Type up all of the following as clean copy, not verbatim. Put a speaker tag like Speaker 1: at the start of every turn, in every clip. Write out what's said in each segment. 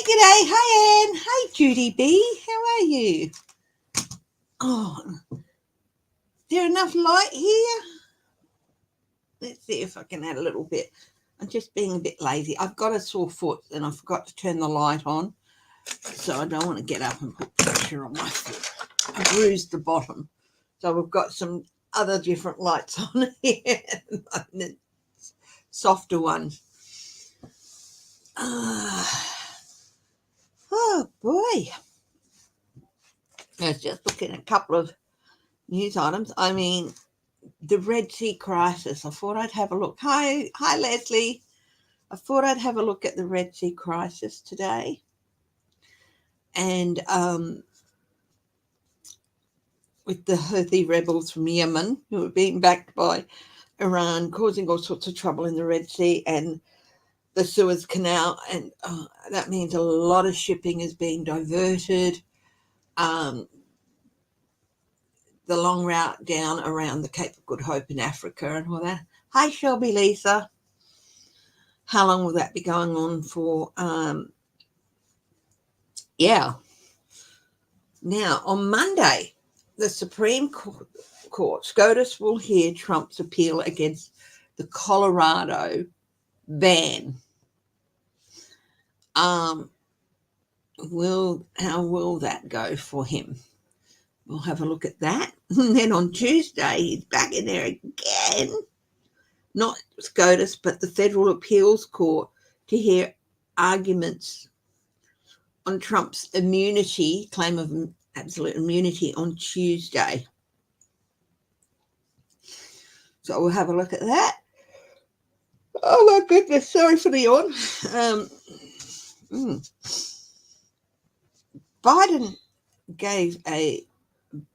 Speaker 1: G'day. Hi, Anne. Hi, Judy B. How are you? Oh, is there enough light here? Let's see if I can add a little bit. I'm just being a bit lazy. I've got a sore foot and I forgot to turn the light on, so I don't want to get up and put pressure on my foot. I bruised the bottom. So we've got some other different lights on here. Softer one. Oh, boy. I was just looking at a couple of news items. I mean, the Red Sea crisis. I thought I'd have a look. Hi, Leslie. I thought I'd have a look at the Red Sea crisis today. And with the Houthi rebels from Yemen who are being backed by Iran, causing all sorts of trouble in the Red Sea and the Suez Canal. And that means a lot of shipping is being diverted. The long route down around the Cape of Good Hope in Africa and all that. Hi, Shelby Lisa. How long will that be going on for? Yeah. Now, on Monday, the Supreme Court, SCOTUS will hear Trump's appeal against the Colorado ban. How will that go for him? We'll have a look at that. And then on Tuesday, he's back in there again. Not SCOTUS, but the Federal Appeals Court to hear arguments on Trump's immunity, claim of absolute immunity on Tuesday. So we'll have a look at that. Oh my goodness, sorry for the yawn. Biden gave a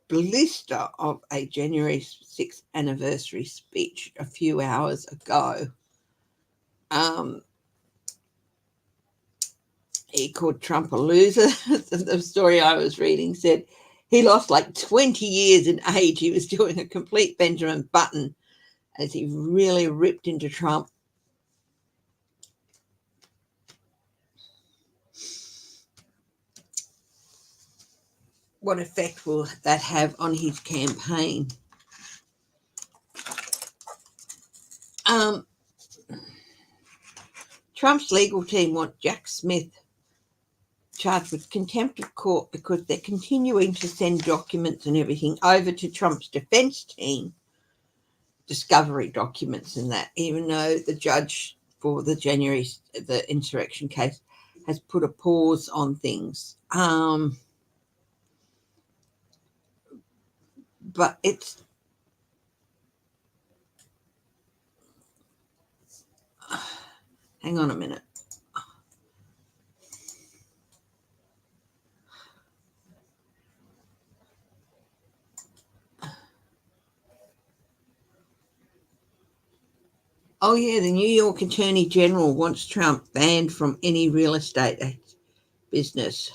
Speaker 1: blister of a January 6th anniversary speech a few hours ago. He called Trump a loser. The story I was reading said he lost like 20 years in age. He was doing a complete Benjamin Button as he really ripped into Trump. What effect will that have on his campaign? Trump's legal team want Jack Smith charged with contempt of court because they're continuing to send documents and everything over to Trump's defense team, discovery documents and that, even though the judge for the insurrection case has put a pause on things. But it's hang on a minute. Oh, yeah, the New York Attorney General wants Trump banned from any real estate business.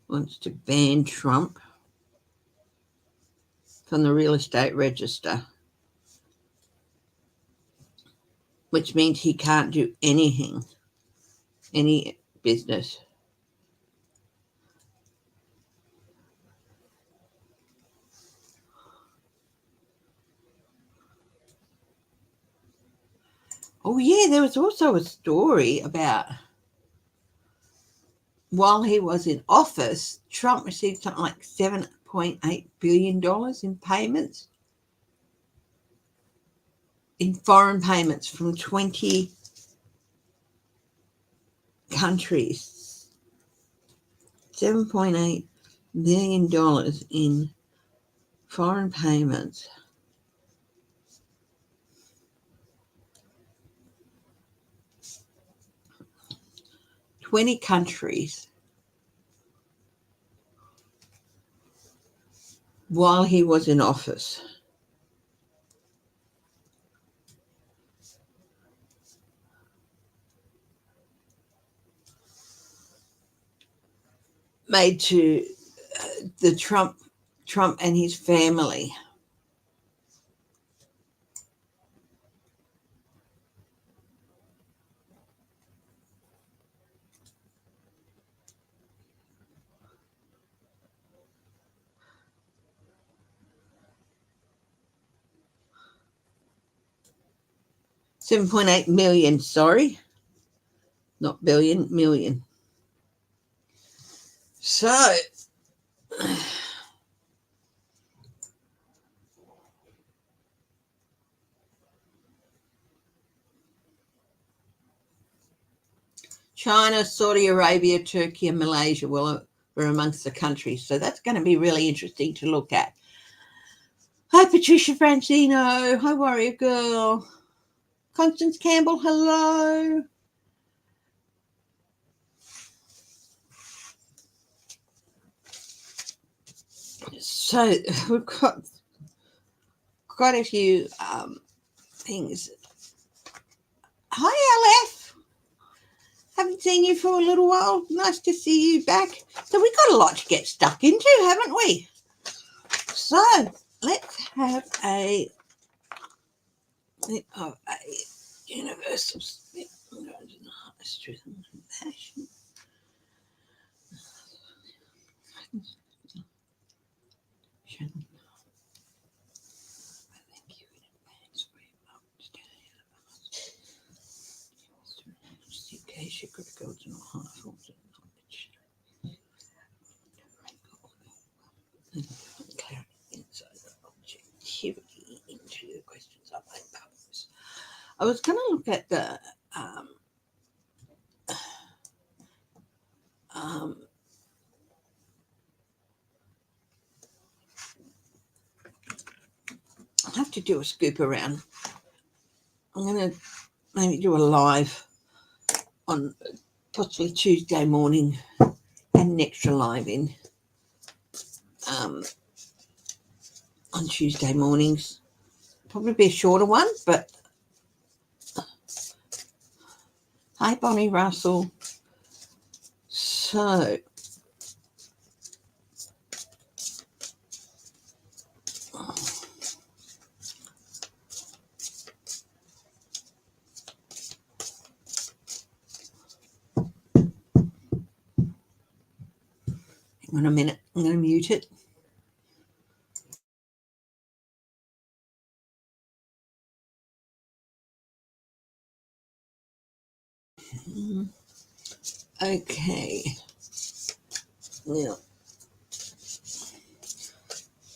Speaker 1: Wants to ban Trump from the real estate register, which means he can't do anything, any business. Oh, yeah, there was also a story about while he was in office, Trump received something like $7.8 billion in payments, in foreign payments from 20 countries. $7.8 billion in foreign payments. Twenty countries while he was in office. Made to the Trump and his family. 7.8 million, sorry. Not billion, million. So, China, Saudi Arabia, Turkey, and Malaysia were amongst the countries. So that's going to be really interesting to look at. Hi, Patricia Francino. Hi, Warrior Girl. Constance Campbell, hello. So we've got quite a few things. Hi, LF. Haven't seen you for a little while. Nice to see you back. So we've got a lot to get stuck into, haven't we? So let's have a universal truth and compassion. Objectivity into the questions I might pose. I was going to look at the I'll have to do a scoop around. I'm going to maybe do a live on possibly Tuesday morning and an extra live in on Tuesday mornings. Probably be a shorter one, but hi, Bonnie Russell. So hang on a minute, I'm going to mute it. Okay. Now,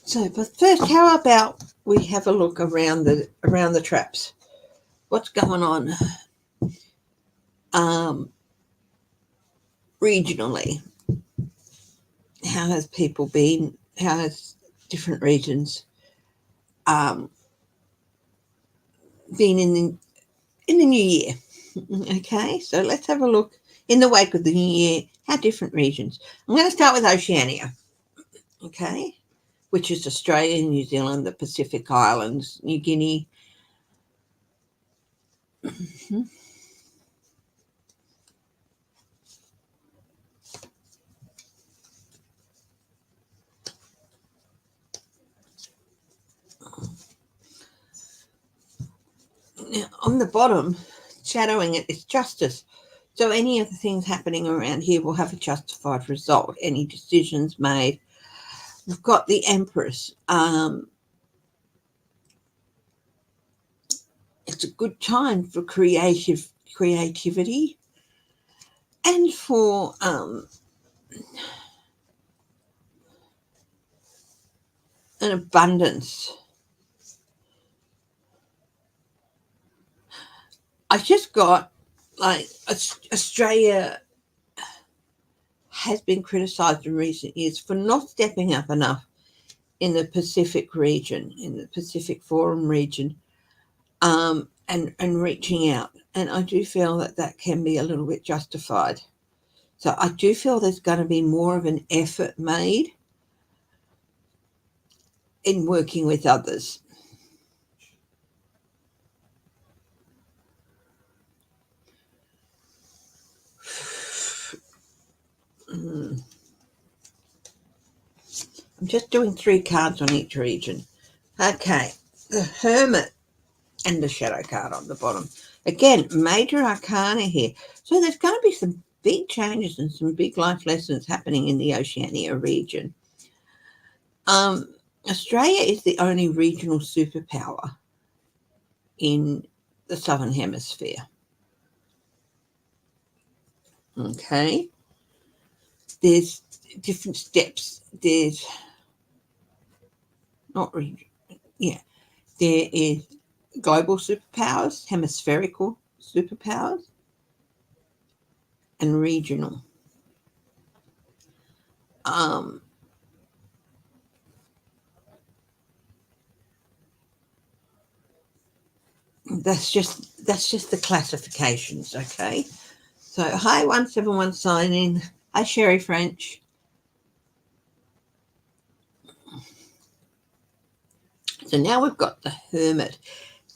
Speaker 1: so but first, how about we have a look around the traps? What's going on regionally? How has people been? How has different regions been in the new year? Okay, so let's have a look in the wake of the new year. How different regions? I'm going to start with Oceania. Okay, which is Australia, New Zealand, the Pacific Islands, New Guinea. Now, on the bottom, shadowing it is justice. So any of the things happening around here will have a justified result. Any decisions made. We've got the Empress. It's a good time for creativity and for an abundance. I just got like Australia has been criticised in recent years for not stepping up enough in the Pacific region, in the Pacific Forum region, and reaching out. And I do feel that can be a little bit justified. So I do feel there's going to be more of an effort made in working with others. I'm just doing 3 cards on each region. Okay, the Hermit and the Shadow card on the bottom. Again, major arcana here. So there's going to be some big changes and some big life lessons happening in the Oceania region. Australia is the only regional superpower in the Southern Hemisphere. Okay. There's different steps. There's not really, yeah. There is global superpowers, hemispherical superpowers, and regional. That's just the classifications, okay? So hi 171 sign in. Hi Sherry French. So now we've got the Hermit.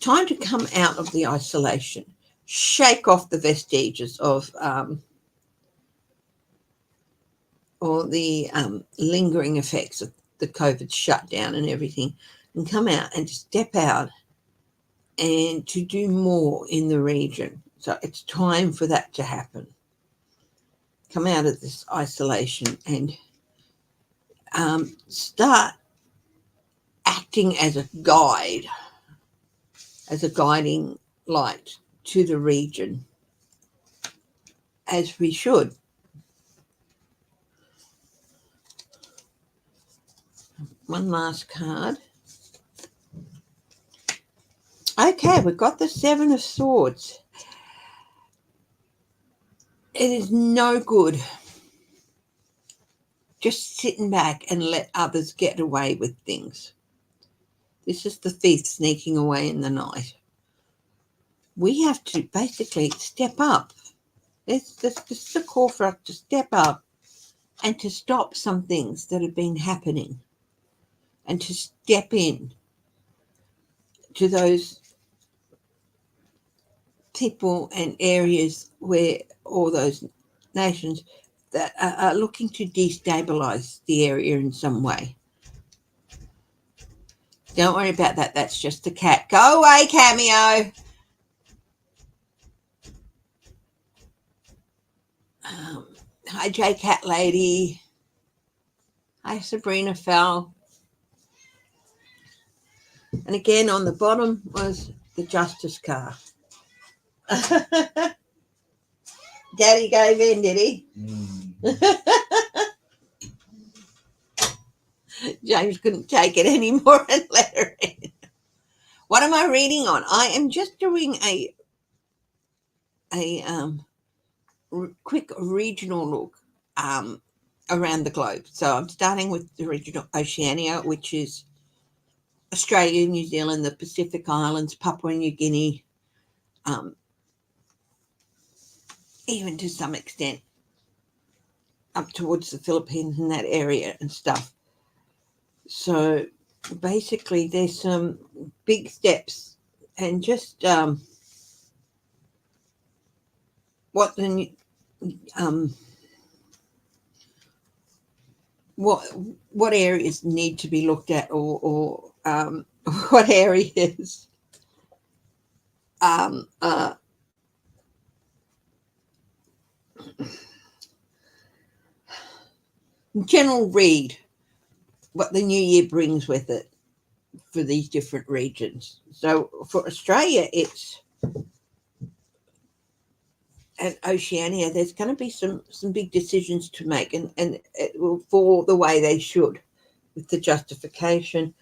Speaker 1: Time to come out of the isolation. Shake off the vestiges of or the lingering effects of the COVID shutdown and everything, and come out and step out and to do more in the region. So it's time for that to happen. Come out of this isolation and start acting as a guide, as a guiding light to the region, as we should. One last card. Okay, we've got the Seven of Swords. It is no good just sitting back and let others get away with things. This is the thief sneaking away in the night. We have to basically step up. This is a call for us to step up and to stop some things that have been happening, and to step in to those people and areas where, or those nations that are looking to destabilize the area in some way. Don't worry about that. That's just the cat. Go away, Cameo. Hi, J Cat Lady. Hi, Sabrina Fell. And again, on the bottom was the Justice card. Daddy gave in, did he? James couldn't take it anymore and let her in. What am I reading on? I am just doing a quick regional look around the globe. So I'm starting with the regional Oceania, which is Australia, New Zealand, the Pacific Islands, Papua New Guinea, even to some extent up towards the Philippines and that area and stuff. So basically there's some big steps, and just what the what areas need to be looked at, or what areas general read what the new year brings with it for these different regions. So for Australia, it's and Oceania, there's going to be some big decisions to make, and it will fall the way they should with the justification.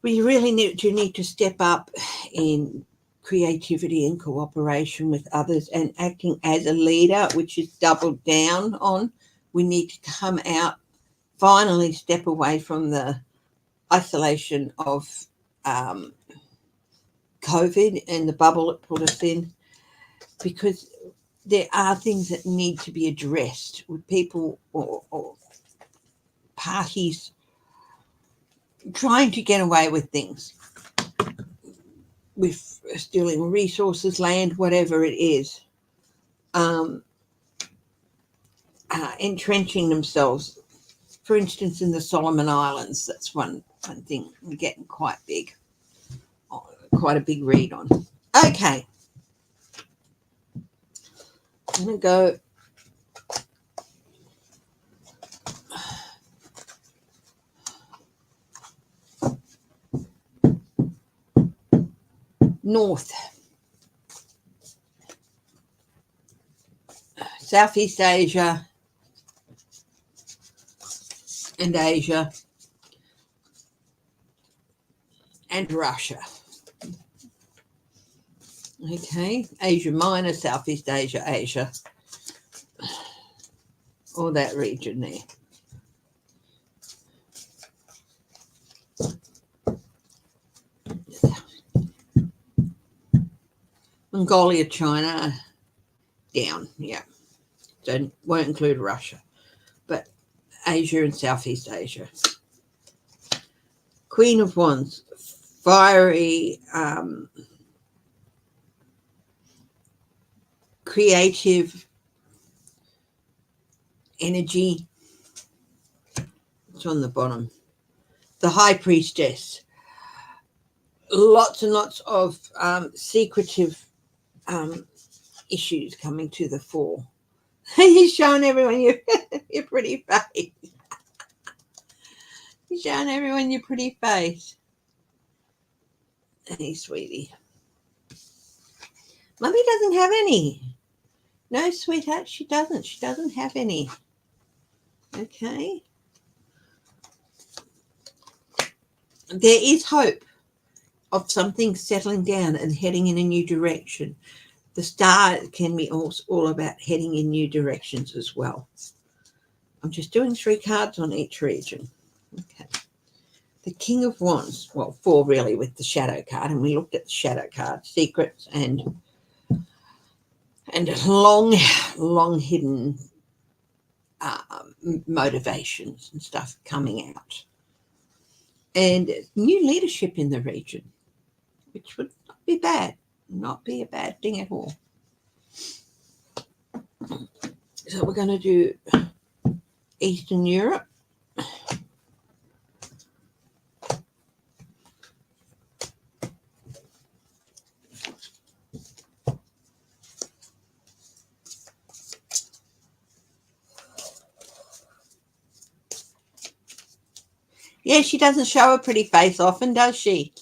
Speaker 1: We really need to step up in creativity and cooperation with others, and acting as a leader, which is doubled down on. We need to come out, finally step away from the isolation of COVID and the bubble it put us in, because there are things that need to be addressed with people or parties trying to get away with things, with stealing resources, land, whatever it is, entrenching themselves. For instance, in the Solomon Islands, that's one thing we're getting quite a big read on. Okay. I'm going to go North, Southeast Asia, and Asia, and Russia. Okay, Asia Minor, Southeast Asia, Asia, all that region there. Mongolia, China, down, yeah. So won't include Russia, but Asia and Southeast Asia. Queen of Wands, fiery, creative energy. It's on the bottom. The High Priestess, lots and lots of secretive issues coming to the fore. You're showing everyone your pretty face. You're showing everyone your pretty face. Hey, sweetie. Mummy doesn't have any. No, sweetheart, she doesn't. She doesn't have any. Okay. There is hope of something settling down and heading in a new direction. The star can be all about heading in new directions as well. I'm just doing 3 cards on each region. Okay. The King of Wands, well, 4 really with the shadow card, and we looked at the shadow card, secrets and long hidden motivations and stuff coming out. And new leadership in the region, which would not be bad, not be a bad thing at all. So we're going to do Eastern Europe. Yeah, she doesn't show her pretty face often, does she?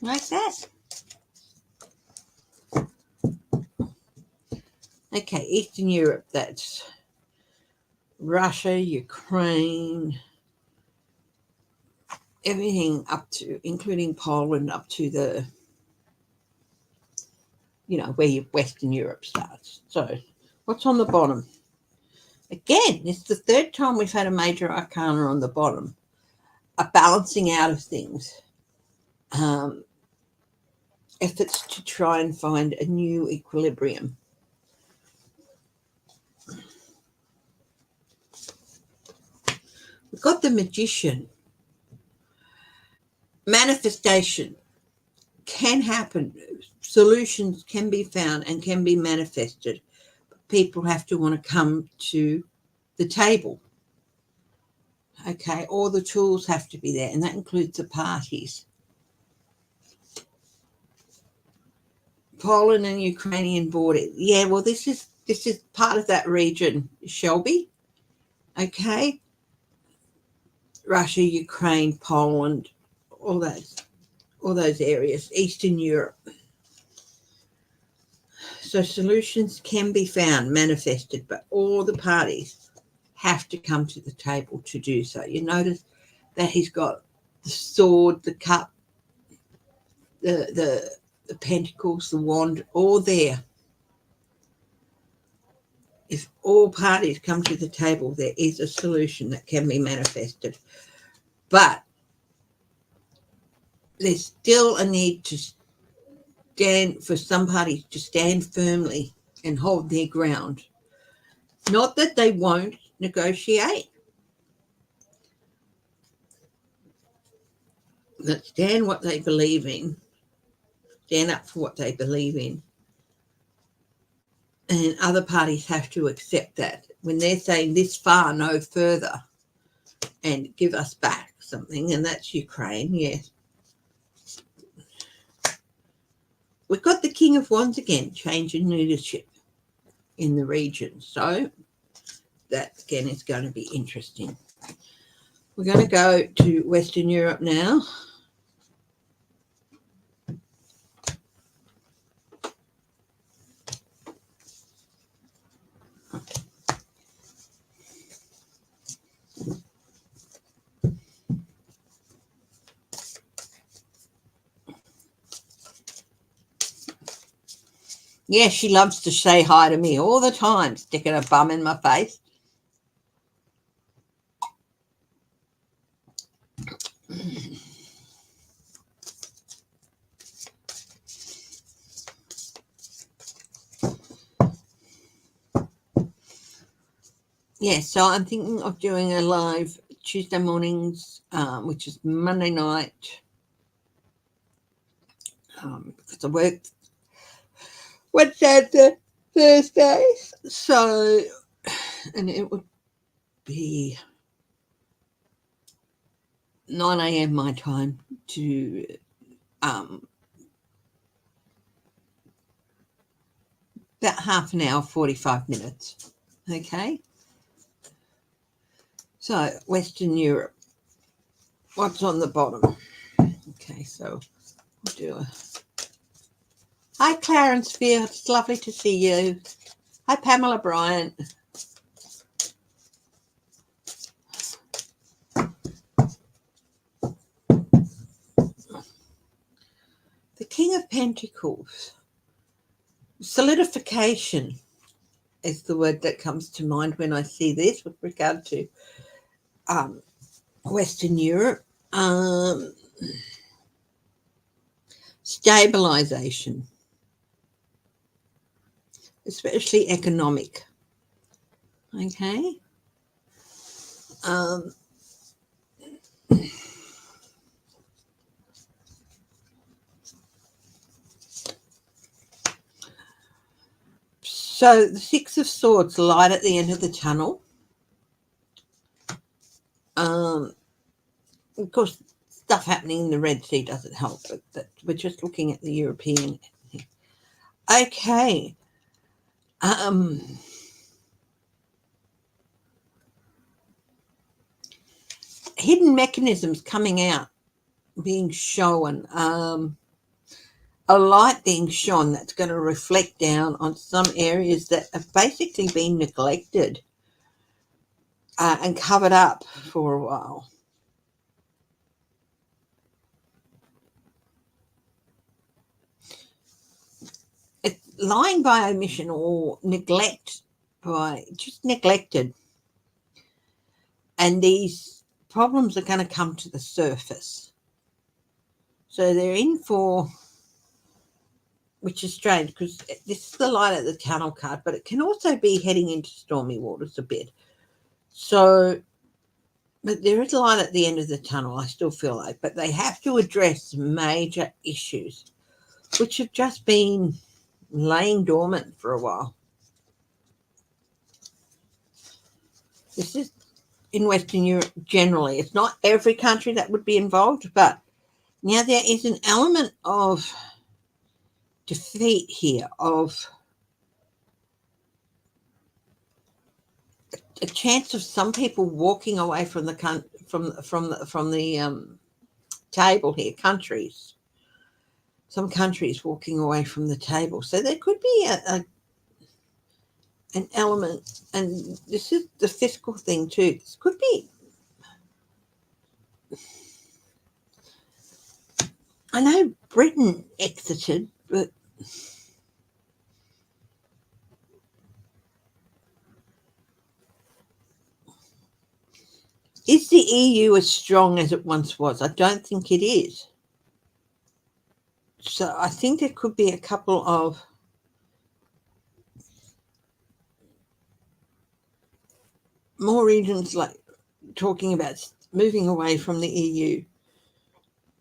Speaker 1: Like that. Okay, Eastern Europe, that's Russia, Ukraine, everything up to, including Poland, up to the, where Western Europe starts. So what's on the bottom? Again, it's the 3rd time we've had a major arcana on the bottom. A balancing out of things. Efforts to try and find a new equilibrium. We've got the Magician. Manifestation can happen. Solutions can be found and can be manifested. But people have to want to come to the table. Okay, all the tools have to be there, and that includes the parties. Poland and Ukrainian border. Yeah, well, this is part of that region, Shelby. Okay. Russia, Ukraine, Poland, all those areas, Eastern Europe. So solutions can be found, manifested, but all the parties have to come to the table to do so. You notice that he's got the sword, the cup, the pentacles, the wand, all there. If all parties come to the table, there is a solution that can be manifested. But there's still a need to stand, for some parties to stand firmly and hold their ground. Not that they won't negotiate, but stand what they believe in, stand up for what they believe in, And other parties have to accept that. When they're saying this far, no further, and give us back something, and that's Ukraine, yes. We've got the King of Wands again, change in leadership in the region. So that, again, is going to be interesting. We're going to go to Western Europe now. Yeah, she loves to say hi to me all the time, sticking her bum in my face. Yeah, so I'm thinking of doing a live Tuesday mornings, which is Monday night, because I work Wednesday to Thursdays. So, and it would be 9 a.m. my time to about half an hour, 45 minutes. Okay. So, Western Europe. What's on the bottom? Okay, so we'll do a... Hi, Clarence Field. It's lovely to see you. Hi, Pamela Bryant. The King of Pentacles. Solidification is the word that comes to mind when I see this with regard to Western Europe. Stabilization, especially economic. Okay. So the Six of Swords, light at the end of the tunnel. Of course, stuff happening in the Red Sea doesn't help, but we're just looking at the European. Okay. Hidden mechanisms coming out, being shown. A light being shone that's going to reflect down on some areas that have basically been neglected and covered up for a while. It's lying by omission or neglect, by just neglected. And these problems are going to come to the surface. So they're in for, which is strange because this is the light at the tunnel card, but it can also be heading into stormy waters a bit. So, but there is light at the end of the tunnel, I still feel like, but they have to address major issues, which have just been laying dormant for a while. This is in Western Europe generally. It's not every country that would be involved, but now there is an element of defeat here, of a chance of some people walking away from the table here. Countries, some countries walking away from the table. So there could be an element, and this is the fiscal thing too. This could be. I know Britain exited, but is the EU as strong as it once was? I don't think it is. So I think there could be a couple of more regions like talking about moving away from the EU.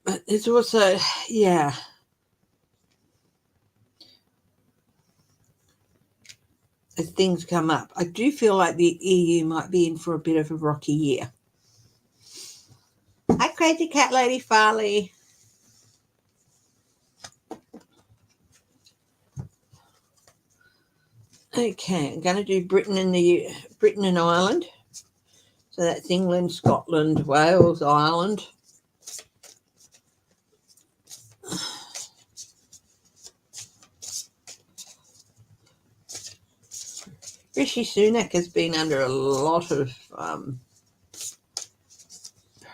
Speaker 1: But there's also, yeah. as things come up. I do feel like the EU might be in for a bit of a rocky year. Hi, Crazy Cat Lady Farley. Okay, I'm going to do Britain and Ireland. So that's England, Scotland, Wales, Ireland. Rishi Sunak has been under a lot of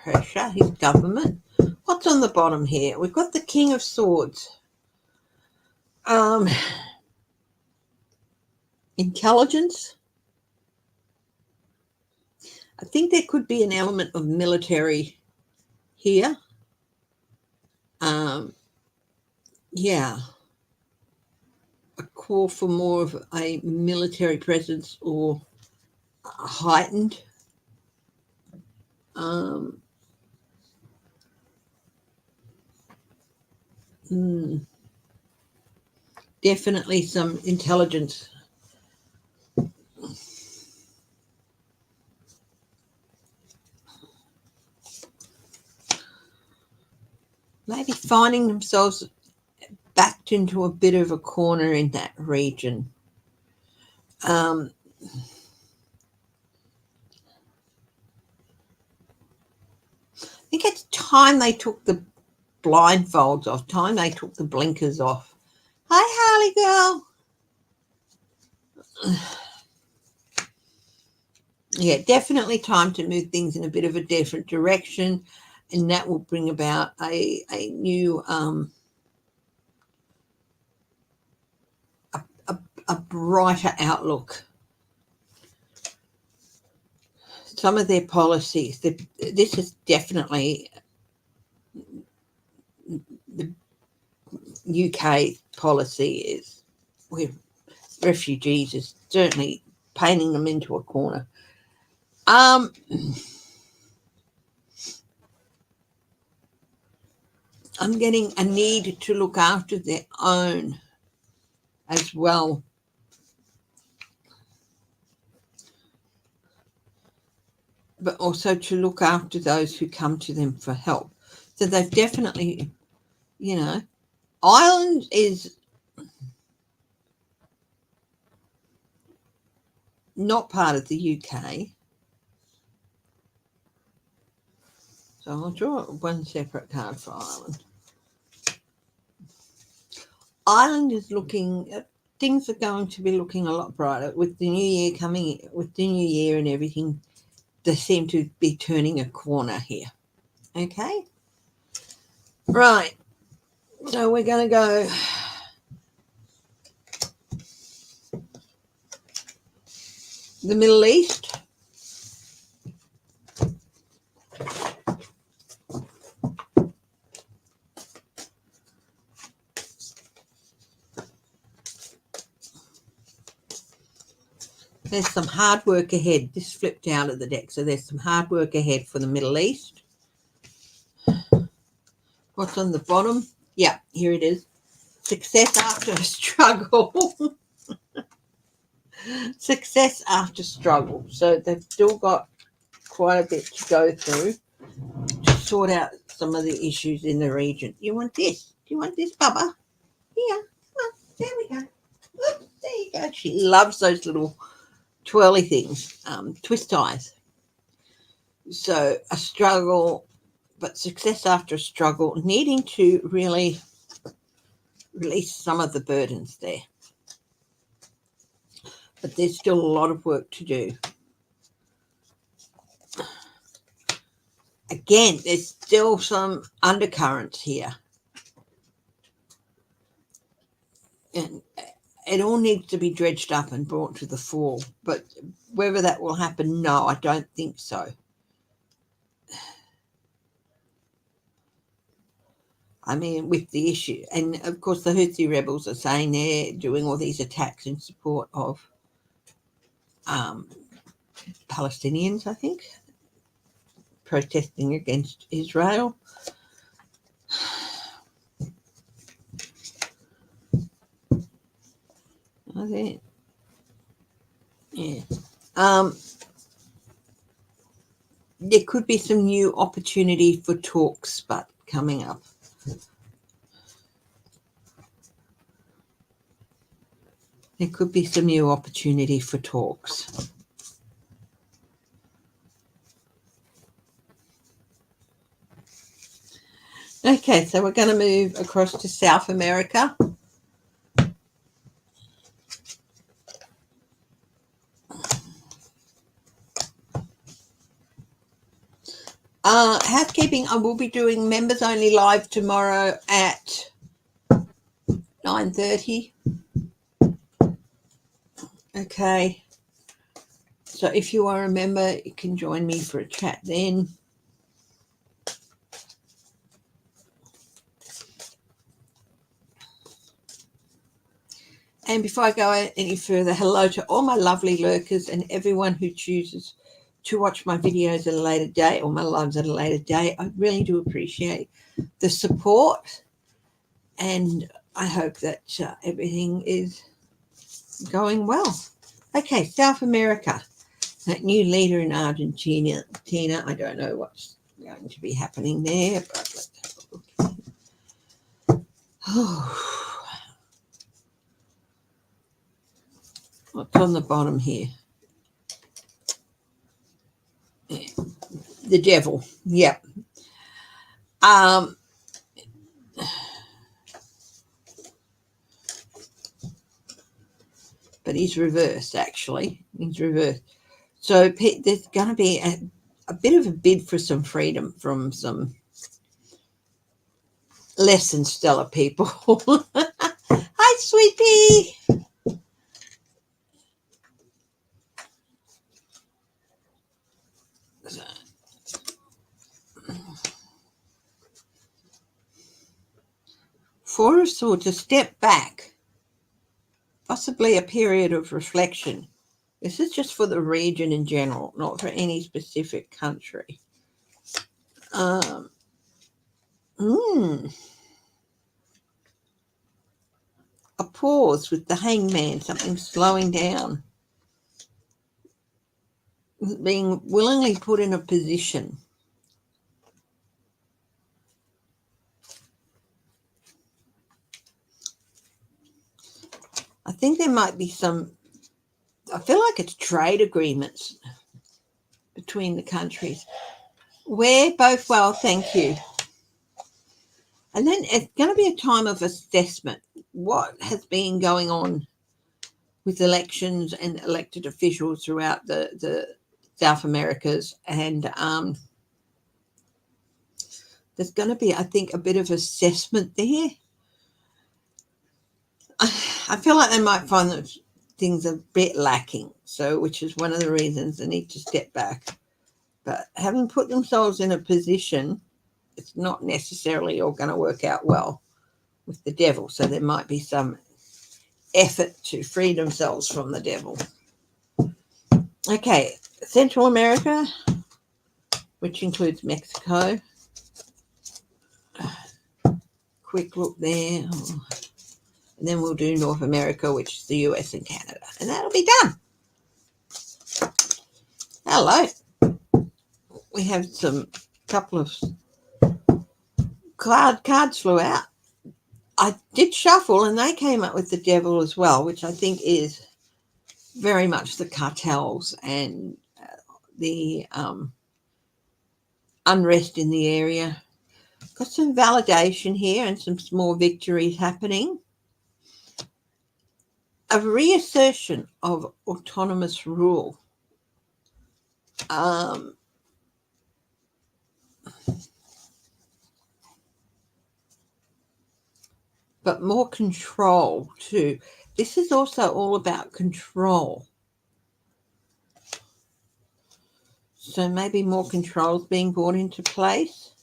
Speaker 1: pressure, his government. What's on the bottom here? We've got the King of Swords. Intelligence. I think there could be an element of military here. Yeah. A call for more of a military presence or heightened. Definitely some intelligence. Maybe finding themselves backed into a bit of a corner in that region. I think it's time they took the blindfolds off, time they took the blinkers off. Hi, Harley girl. Yeah, definitely time to move things in a bit of a different direction, and that will bring about a new a brighter outlook. Some of their policies, this is definitely the UK policy is with refugees is certainly painting them into a corner. I'm getting a need to look after their own as well. But also to look after those who come to them for help. So they've definitely, Ireland is not part of the UK. So I'll draw one separate card for Ireland. Ireland is things are going to be looking a lot brighter with the new year coming, with the new year and everything. They seem to be turning a corner here. Okay. Right. So we're going to go the Middle East. There's some hard work ahead. This flipped out of the deck. So there's some hard work ahead for the Middle East. What's on the bottom? Yeah, here it is. Success after struggle. Success after struggle. So they've still got quite a bit to go through to sort out some of the issues in the region. You want this? Do you want this, Bubba? Here. Come on. There we go. Oops, there you go. She loves those little twirly things, twist ties. So a struggle, but success after a struggle, needing to really release some of the burdens there. But there's still a lot of work to do. Again, there's still some undercurrents here. And it all needs to be dredged up and brought to the fore. But whether that will happen, no, I don't think so. I mean, with the issue. And, of course, the Houthi rebels are saying they're doing all these attacks in support of Palestinians, I think, protesting against Israel. I think There could be some new opportunity for talks, but coming up. There could be some new opportunity for talks. Okay, so we're going to move across to South America. Housekeeping, I will be doing members only live tomorrow at 9:30. Okay. So if you are a member, you can join me for a chat then. And before I go any further, hello to all my lovely lurkers and everyone who chooses to watch my videos at a later date or my lives at a later date. I really do appreciate the support, and I hope that everything is going well. Okay, South America. That new leader in Argentina. I don't know what's going to be happening there, but let's have a look. Oh, what's on the bottom here? Yeah. The devil. Yep. But he's reversed, actually. He's reversed. So there's going to be a bit of a bid for some freedom from some less than stellar people. Hi, sweetie. Four of Swords, a step back, possibly a period of reflection. This is just for the region in general, not for any specific country. A pause with the Hangman, something slowing down, being willingly put in a position. I think there might be some, I feel like it's trade agreements between the countries. We're both well, thank you. And then it's going to be a time of assessment. What has been going on with elections and elected officials throughout the South Americas, and there's going to be, I think, a bit of assessment there. I feel like they might find that things are a bit lacking, so which is one of the reasons they need to step back. But having put themselves in a position, it's not necessarily all going to work out well with the devil, so there might be some effort to free themselves from the devil. Okay, Central America, which includes Mexico. Quick look there. And then we'll do North America, which is the US and Canada. And that'll be done. Hello. We have some couple of cards flew out. I did shuffle and they came up with the devil as well, which I think is very much the cartels and the unrest in the area. Got some validation here and some small victories happening. A reassertion of autonomous rule. But more control too. This is also all about control. So maybe more controls being brought into place,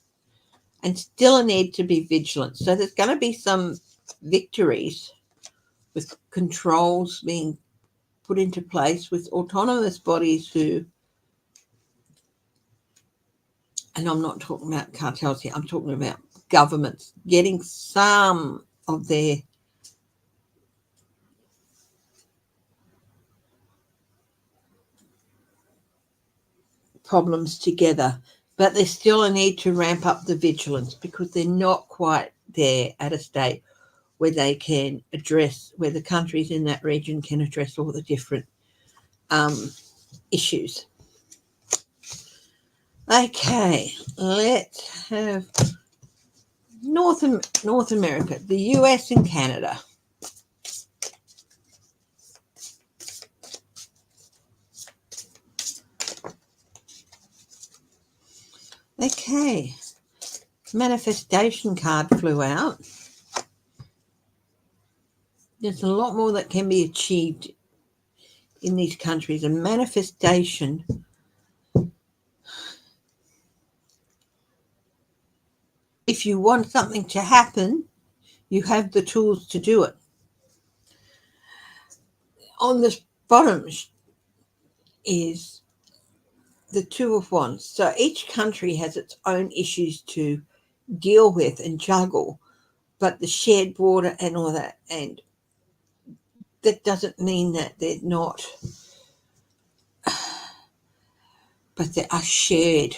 Speaker 1: and still a need to be vigilant. So there's going to be some victories with controls being put into place with autonomous bodies who, and I'm not talking about cartels here, I'm talking about governments getting some of their problems together, but there's still a need to ramp up the vigilance because they're not quite there at a state where they can address, where the countries in that region can address all the different issues. Okay, let's have North America, the US and Canada. Okay, manifestation card flew out. There's a lot more that can be achieved in these countries. A manifestation, if you want something to happen, you have the tools to do it. On the bottom is the Two of Wands. So each country has its own issues to deal with and juggle, but the shared border and all that, and that doesn't mean that they're not, but there are shared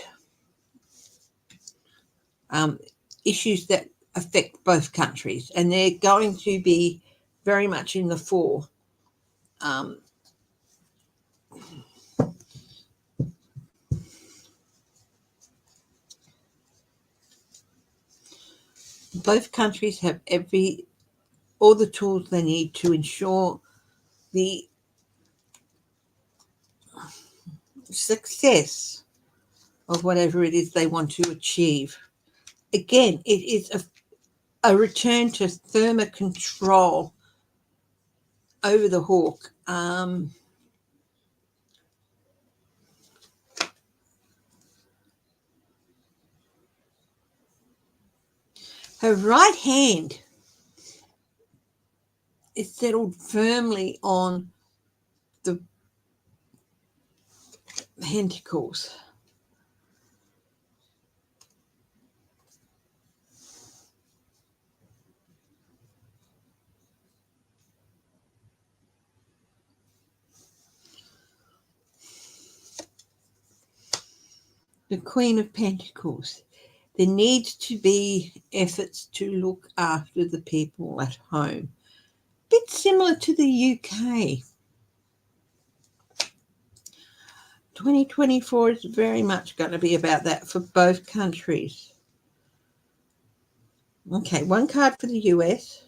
Speaker 1: issues that affect both countries, and they're going to be very much in the fore. Both countries have all the tools they need to ensure the success of whatever it is they want to achieve. Again, it is a return to firmer control over the hawk. Her right hand is settled firmly on the pentacles. The Queen of Pentacles. There needs to be efforts to look after the people at home. A bit similar to the UK. 2024 is very much going to be about that for both countries. Okay, one card for the US.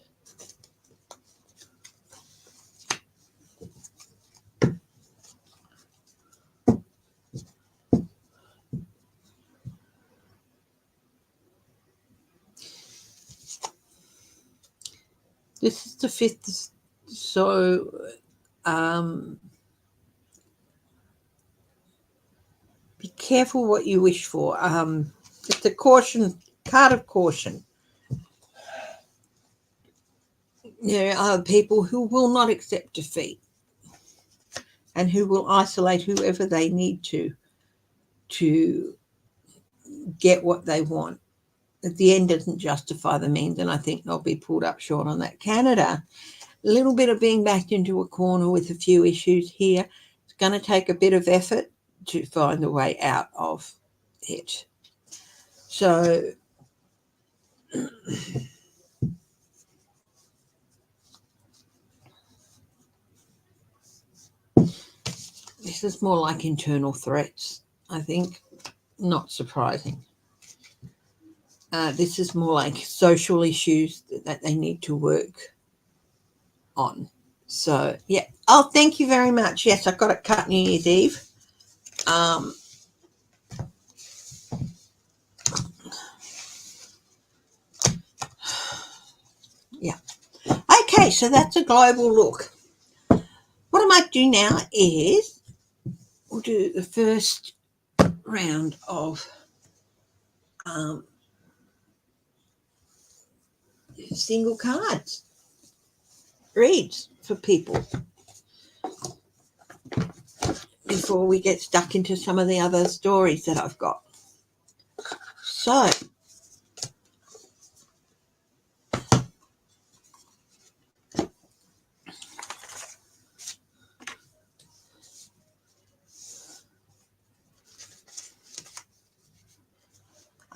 Speaker 1: This is the fifth, so be careful what you wish for. It's a caution, card of caution. There are people who will not accept defeat and who will isolate whoever they need to get what they want. At the end doesn't justify the means, and I think they'll be pulled up short on that. Canada, a little bit of being backed into a corner with a few issues here. It's going to take a bit of effort to find a way out of it. So this is more like internal threats, I think. Not surprising. This is more like social issues that they need to work on. So, yeah. Oh, thank you very much. Yes, I got it cut New Year's Eve. Yeah. Okay, so that's a global look. What I might do now is we'll do the first round of single cards reads for people before we get stuck into some of the other stories that I've got. So,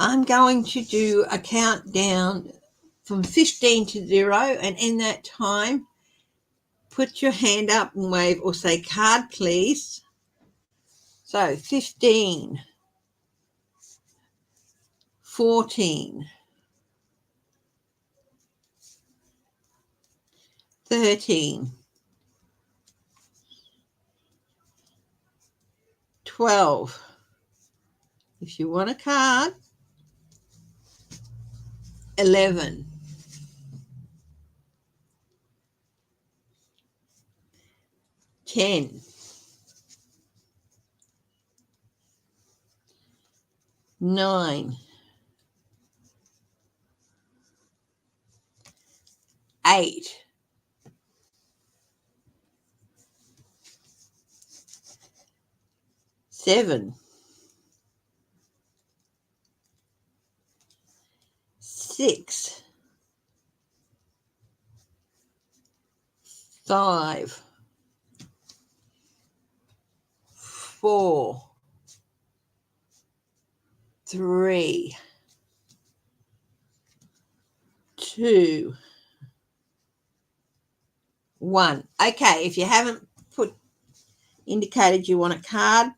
Speaker 1: I'm going to do a countdown from 15 to 0, and in that time, put your hand up and wave or say card, please. So 15, 14, 13, 12. If you want a card, 11, 10, 9, 8, 7, 6, 5, 4, 3, 2, 1. Okay, if you haven't indicated you want a card,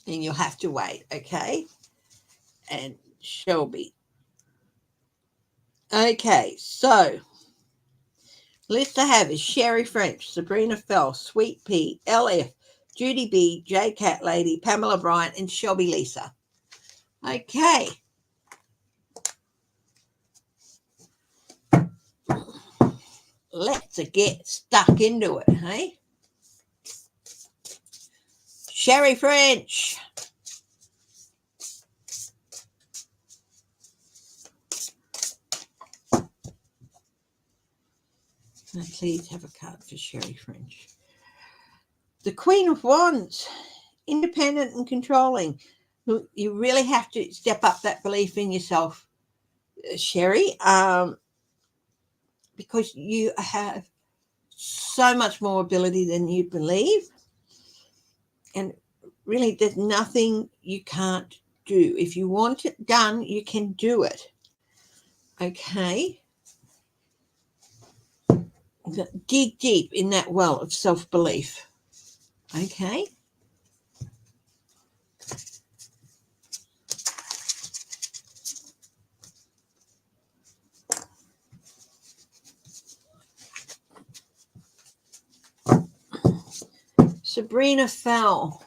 Speaker 1: then you'll have to wait, okay? And Shelby. Okay, so list I have is Sherry French, Sabrina Fell, Sweet Pea, LF, Judy B, J Cat Lady, Pamela Bryant, and Shelby Lisa. Okay. Let's get stuck into it, hey? Sherry French. Now, please have a card for Sherry French. The Queen of Wands, independent and controlling. You really have to step up that belief in yourself, Sherry, because you have so much more ability than you believe. And really, there's nothing you can't do. If you want it done, you can do it. Okay? Dig deep in that well of self-belief. Okay? Sabrina Fell.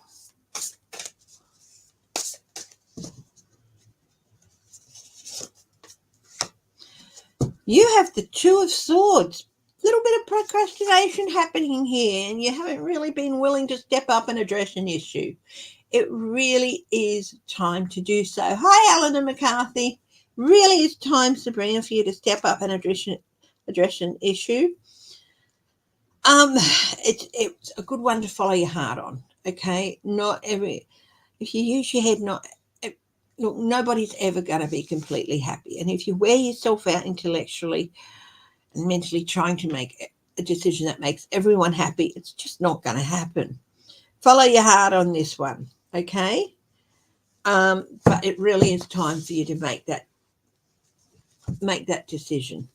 Speaker 1: You have the Two of Swords. Little bit of procrastination happening here, and you haven't really been willing to step up and address an issue. It really is time to do so. Hi, Eleanor McCarthy. Really is time, Sabrina, for you to step up and address an issue. It's a good one to follow your heart on. Okay, if you use your head, look, nobody's ever going to be completely happy, and if you wear yourself out intellectually and mentally trying to make a decision that makes everyone happy, it's just not going to happen. Follow your heart on this one, okay? But it really is time for you to make that decision.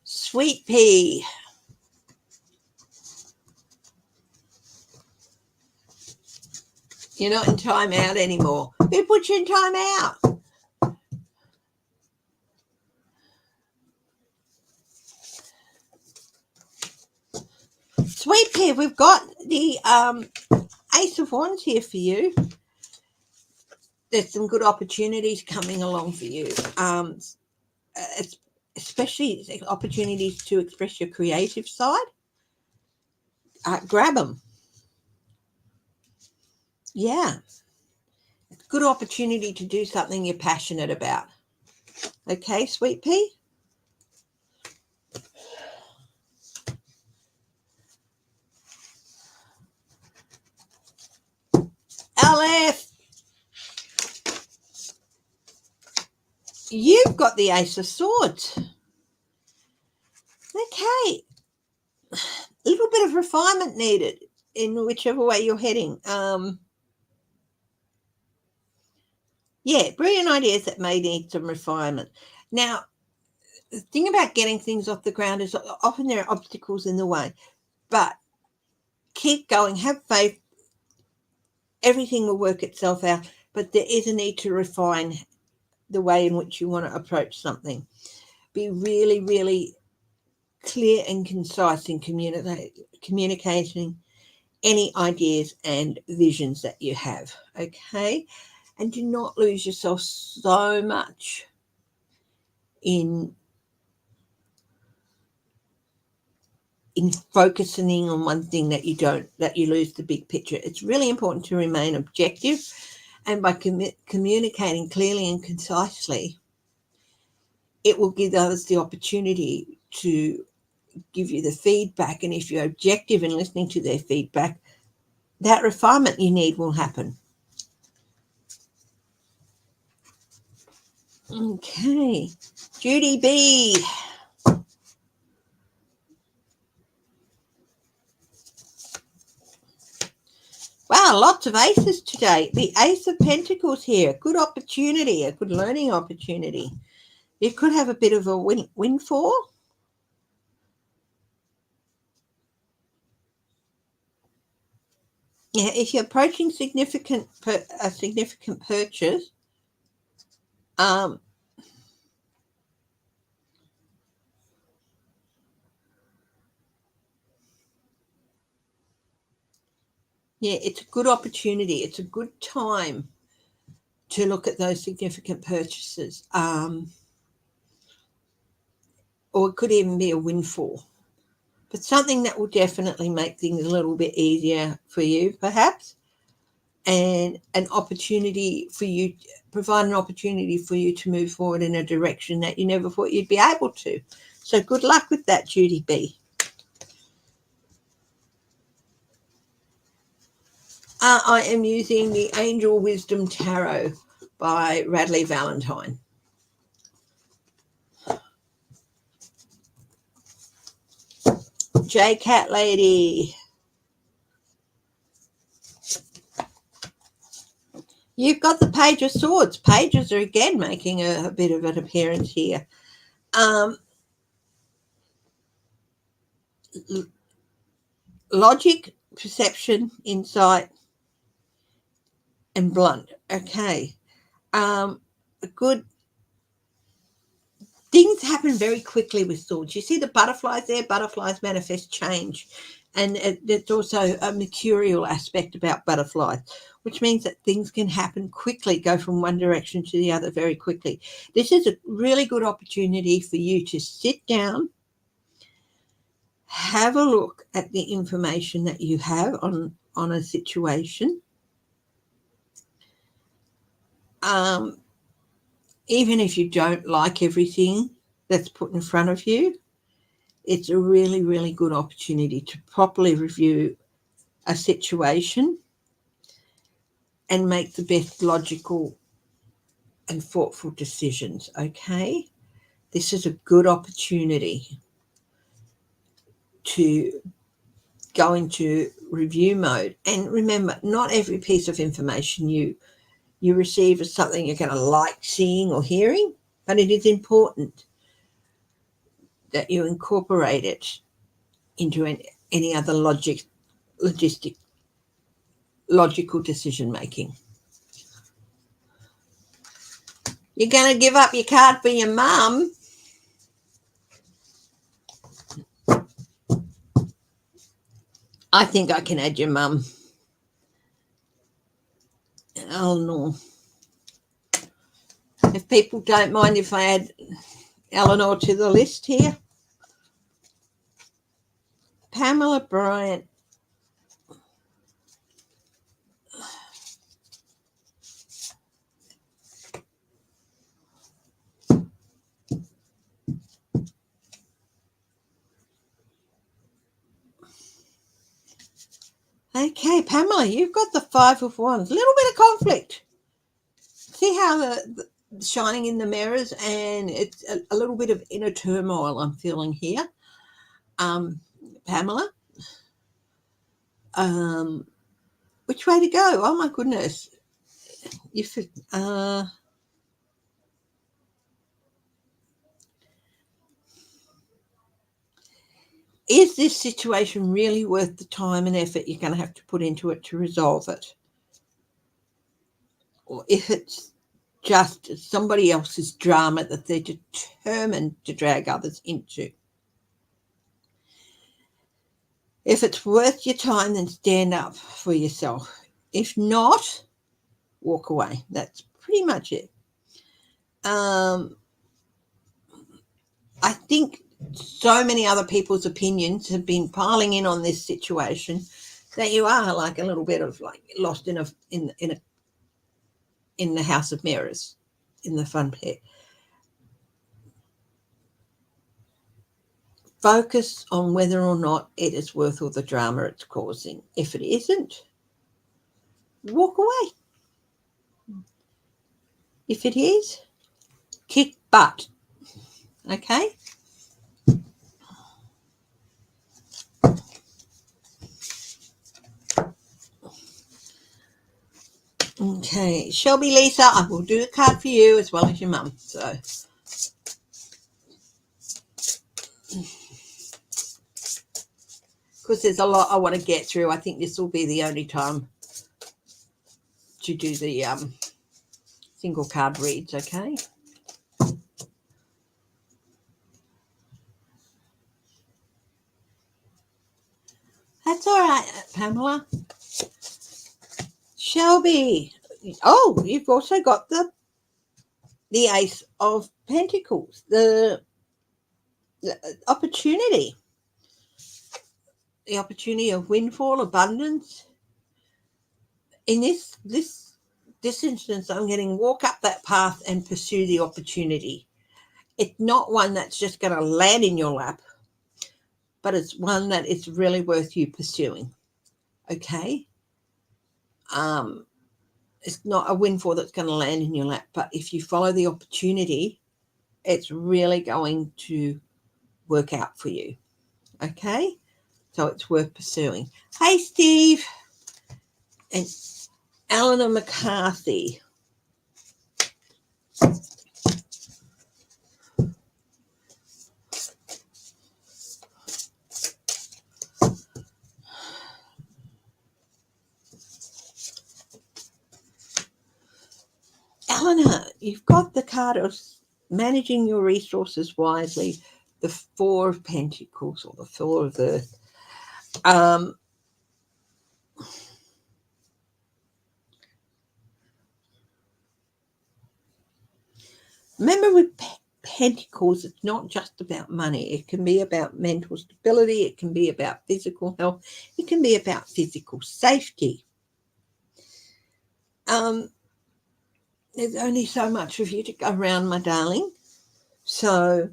Speaker 1: Sweet Pea. You're not in time out anymore. Who put you in time out? Sweet Pea, we've got the Ace of Wands here for you. There's some good opportunities coming along for you, especially opportunities to express your creative side. Grab them. Yeah. Good opportunity to do something you're passionate about. Okay, Sweet Pea? LF, you've got the Ace of Swords. Okay. A little bit of refinement needed in whichever way you're heading. Yeah, brilliant ideas that may need some refinement. Now, the thing about getting things off the ground is often there are obstacles in the way, but keep going, have faith, everything will work itself out, but there is a need to refine the way in which you want to approach something. Be really, really clear and concise in communicating any ideas and visions that you have, okay? And do not lose yourself so much in focusing on one thing that you lose the big picture. It's really important to remain objective, and by communicating clearly and concisely, it will give others the opportunity to give you the feedback. And if you're objective in listening to their feedback, that refinement you need will happen. Okay, Judy B. Wow, lots of aces today. The Ace of Pentacles here. Good opportunity, a good learning opportunity. You could have a bit of a windfall. Yeah, if you're approaching a significant purchase, yeah, it's a good opportunity. It's a good time to look at those significant purchases. Or it could even be a windfall, but something that will definitely make things a little bit easier for you, perhaps, and an opportunity for you, provide an opportunity for you to move forward in a direction that you never thought you'd be able to. So good luck with that, Judy B. I am using the Angel Wisdom Tarot by Radley Valentine. J Cat Lady. You've got the Page of Swords. Pages are again making a bit of an appearance here. Logic, perception, insight, and blunt. Okay. Good. Things happen very quickly with swords. You see the butterflies there? Butterflies manifest change. And there's also a mercurial aspect about butterflies, which means that things can happen quickly, go from one direction to the other very quickly. This is a really good opportunity for you to sit down, have a look at the information that you have on a situation. Even if you don't like everything that's put in front of you, it's a really, really good opportunity to properly review a situation and make the best logical and thoughtful decisions, okay? This is a good opportunity to go into review mode. And remember, not every piece of information you receive is something you're going to like seeing or hearing, but it is important that you incorporate it into any other logical decision making. You're going to give up your card for your mum? I think I can add your mum. Oh no. If people don't mind if I add Eleanor to the list here. Pamela Bryant. Okay, Pamela, you've got the Five of Wands. A little bit of conflict. See how the shining in the mirrors, and it's a little bit of inner turmoil I'm feeling here. Pamela. Which way to go? Oh my goodness. if it, is this situation really worth the time and effort you're going to have to put into it to resolve it? Or if it's just somebody else's drama that they're determined to drag others into. If it's worth your time, then stand up for yourself. If not, walk away. That's pretty much it. I think so many other people's opinions have been piling in on this situation that you are like a little bit of like lost in the house of mirrors, in the fun pit. Focus on whether or not it is worth all the drama it's causing. If it isn't, walk away. If it is, kick butt. Okay? Okay, Shelby Lisa, I will do a card for you as well as your mum. So, because there's a lot I want to get through, I think this will be the only time to do the single card reads, okay? That's all right, Pamela. Shelby. Oh, you've also got the Ace of Pentacles, the opportunity. The opportunity of windfall, abundance. In this instance, I'm getting walk up that path and pursue the opportunity. It's not one that's just going to land in your lap, but it's one that it's really worth you pursuing. Okay? It's not a windfall that's going to land in your lap, but if you follow the opportunity, it's really going to work out for you. Okay? So it's worth pursuing. Hey, Steve. And Eleanor McCarthy. Eleanor, you've got the card of managing your resources wisely, the Four of Pentacles or the Four of Earth. Remember, with Pentacles, it's not just about money. It can be about mental stability. It can be about physical health. It can be about physical safety. There's only so much of you to go around, my darling. So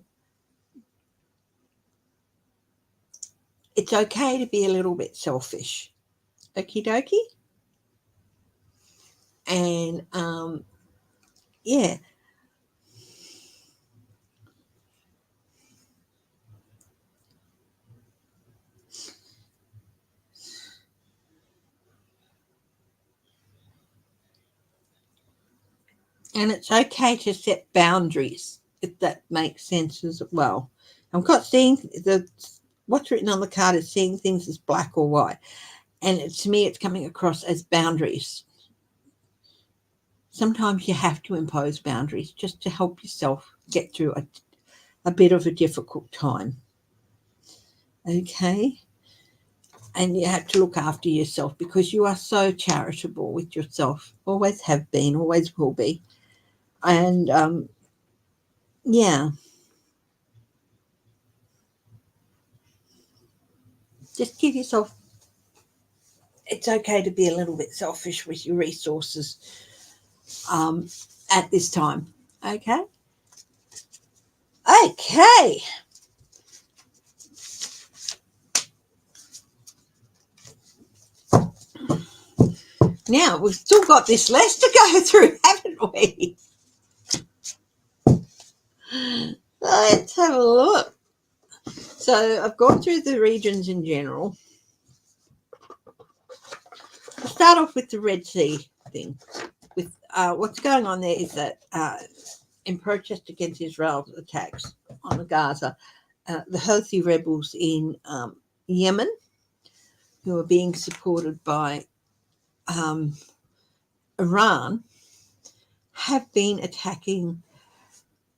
Speaker 1: it's okay to be a little bit selfish. Okie dokie. And yeah. And it's okay to set boundaries, if that makes sense as well. I've got seeing what's written on the card is seeing things as black or white. And to me, it's coming across as boundaries. Sometimes you have to impose boundaries just to help yourself get through a bit of a difficult time. Okay? And you have to look after yourself because you are so charitable with yourself. Always have been, always will be. And, yeah. Just give yourself, it's okay to be a little bit selfish with your resources at this time. Okay? Okay. Now, we've still got this list to go through, haven't we? Let's have a look. So I've gone through the regions in general. I'll start off with the Red Sea thing. with what's going on there is that in protest against Israel's attacks on Gaza, the Houthi rebels in Yemen, who are being supported by Iran, have been attacking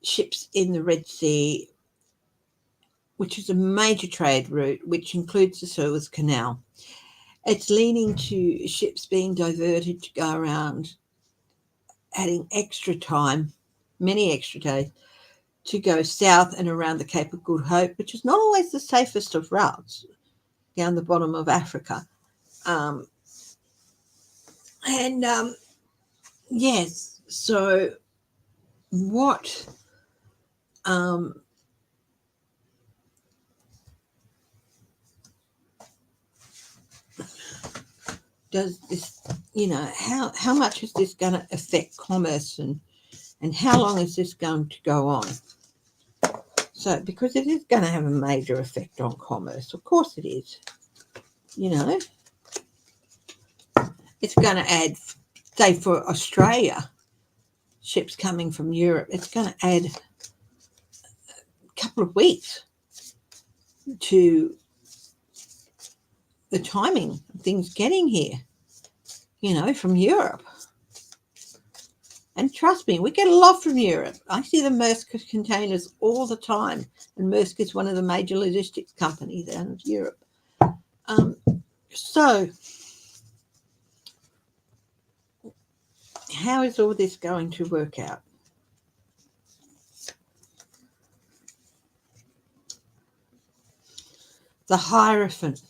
Speaker 1: ships in the Red Sea, which is a major trade route, which includes the Suez Canal. It's leading to ships being diverted to go around, adding extra time, many extra days, to go south and around the Cape of Good Hope, which is not always the safest of routes down the bottom of Africa. Yes, so what does this, how much is this going to affect commerce, and how long is this going to go on? So, because it is going to have a major effect on commerce, of course it is. It's going to add, say, for Australia, ships coming from Europe, it's going to add a couple of weeks to the timing of things getting here, from Europe. And trust me, we get a lot from Europe. I see the Maersk containers all the time, and Maersk is one of the major logistics companies out of Europe. So, how is all this going to work out? The Hierophant.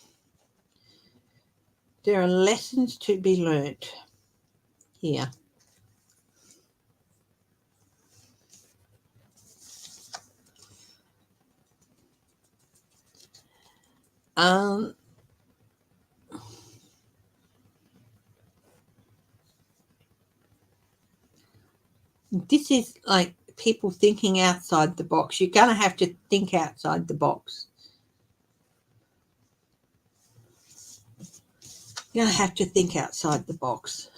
Speaker 1: There are lessons to be learnt here. This is like people thinking outside the box. You're going to have to think outside the box. You're going to have to think outside the box.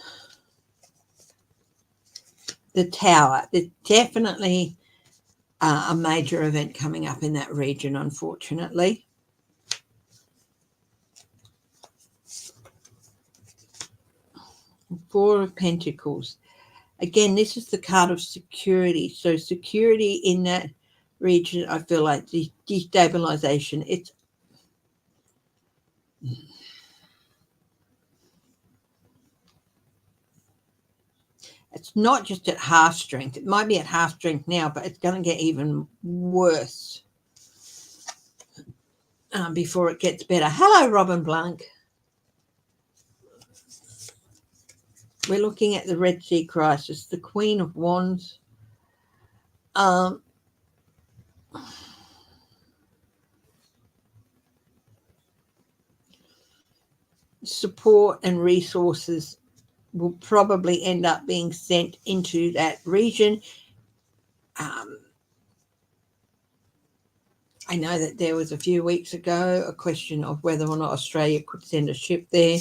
Speaker 1: The Tower. There's definitely a major event coming up in that region, unfortunately. Four of Pentacles. Again, this is the card of security. So security in that region, I feel like the destabilization. It's not just at half strength. It might be at half strength now, but it's going to get even worse before it gets better. Hello, Robin Blanc. We're looking at the Red Sea crisis, the Queen of Wands. Support and resources will probably end up being sent into that region. I know that there was a few weeks ago a question of whether or not Australia could send a ship there.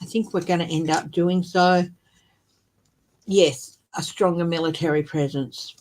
Speaker 1: I think we're going to end up doing so. Yes, a stronger military presence.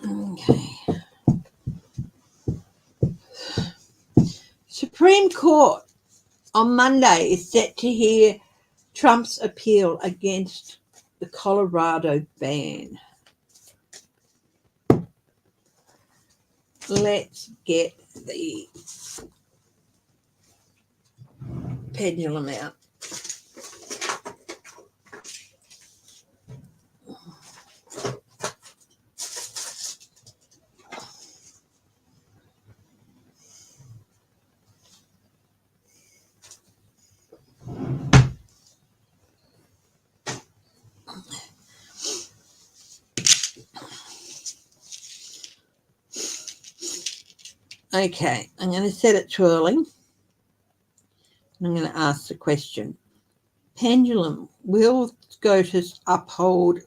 Speaker 1: Okay. Supreme Court on Monday is set to hear Trump's appeal against the Colorado ban. let's get the pendulum out. Okay, I'm going to set it twirling. I'm going to ask the question. Pendulum, will SCOTUS uphold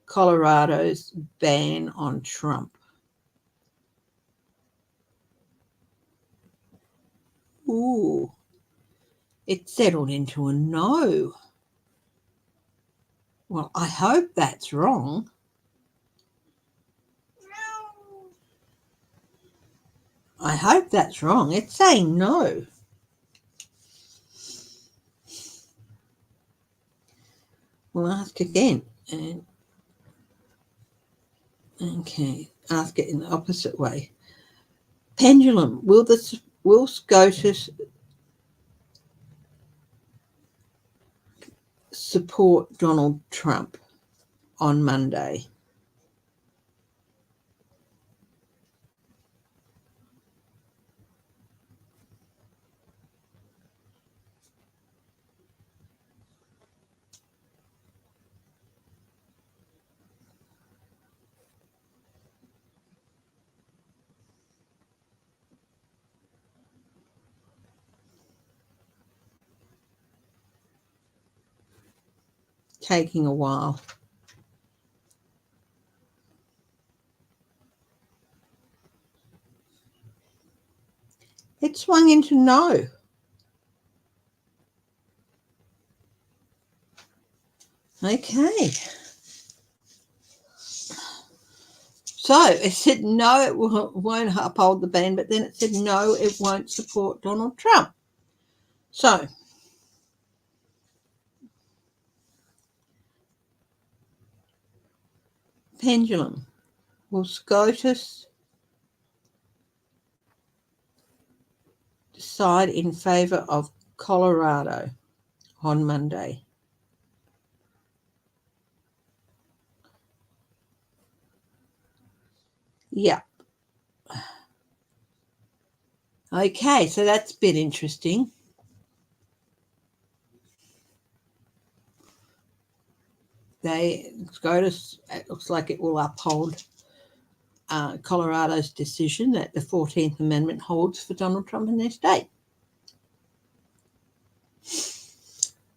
Speaker 1: Colorado's ban on Trump? Ooh, it settled into a no. Well, I hope that's wrong. I hope that's wrong. It's saying no. We'll ask again. And okay, ask it in the opposite way. Pendulum, will SCOTUS support Donald Trump on Monday? Taking a while. It swung into no. Okay. So it said no, it won't uphold the ban, but then it said no, it won't support Donald Trump. So pendulum, will SCOTUS decide in favour of Colorado on Monday? Yeah. Okay, so that's a bit interesting. SCOTUS, it looks like it will uphold Colorado's decision that the 14th Amendment holds for Donald Trump in their state.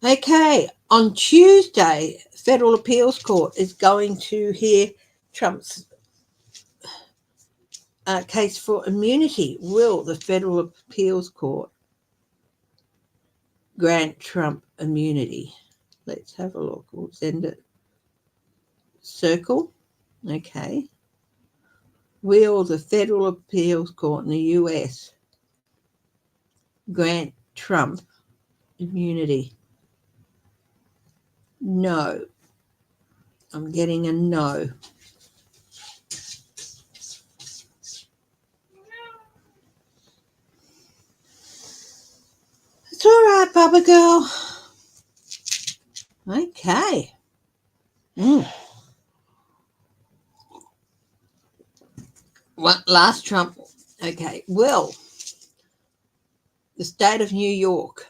Speaker 1: Okay, on Tuesday, Federal Appeals Court is going to hear Trump's case for immunity. Will the Federal Appeals Court grant Trump immunity? Let's have a look. We'll send it. Circle. Okay. Will the Federal Appeals Court in the US grant Trump immunity? No. I'm getting a no. It's all right, Bubba girl. Okay. What last Trump? Okay. Will the state of New York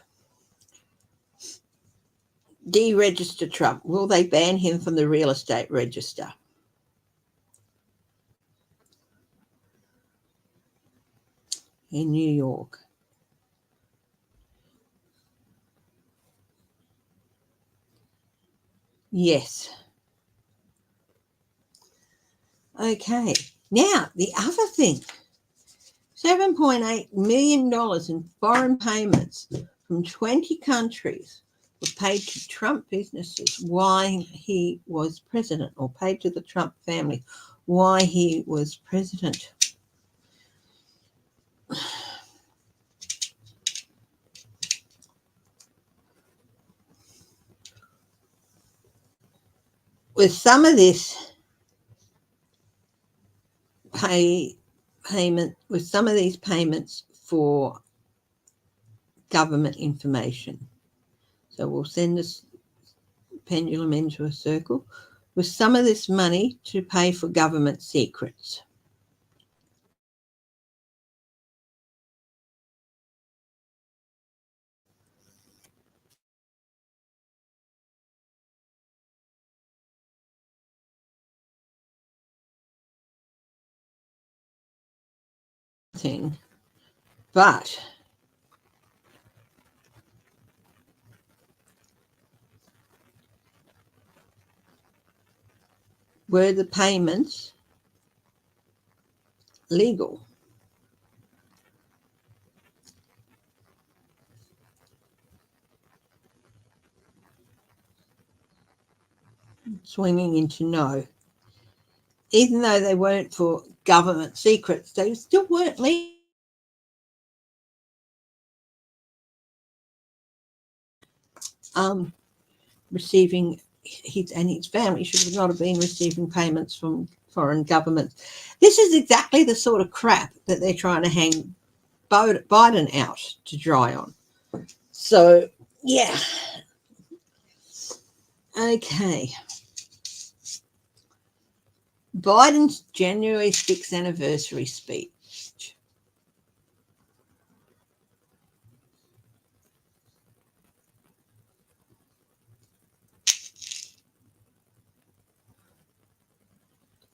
Speaker 1: deregister Trump? Will they ban him from the real estate register? In New York. Yes. Okay. Now, the other thing, $7.8 million in foreign payments from 20 countries were paid to Trump businesses while he was president, or paid to the Trump family while he was president. With some of this pay payment with some of these payments for government information. So we'll send this pendulum into a circle with some of this money to pay for government secrets. Thing, but were the payments legal? Swinging into no. Even though they weren't for government secrets, they still weren't legal. Receiving his family should not have been receiving payments from foreign governments. This is exactly the sort of crap that they're trying to hang Biden out to dry on. So, yeah. Okay. Biden's January 6th anniversary speech.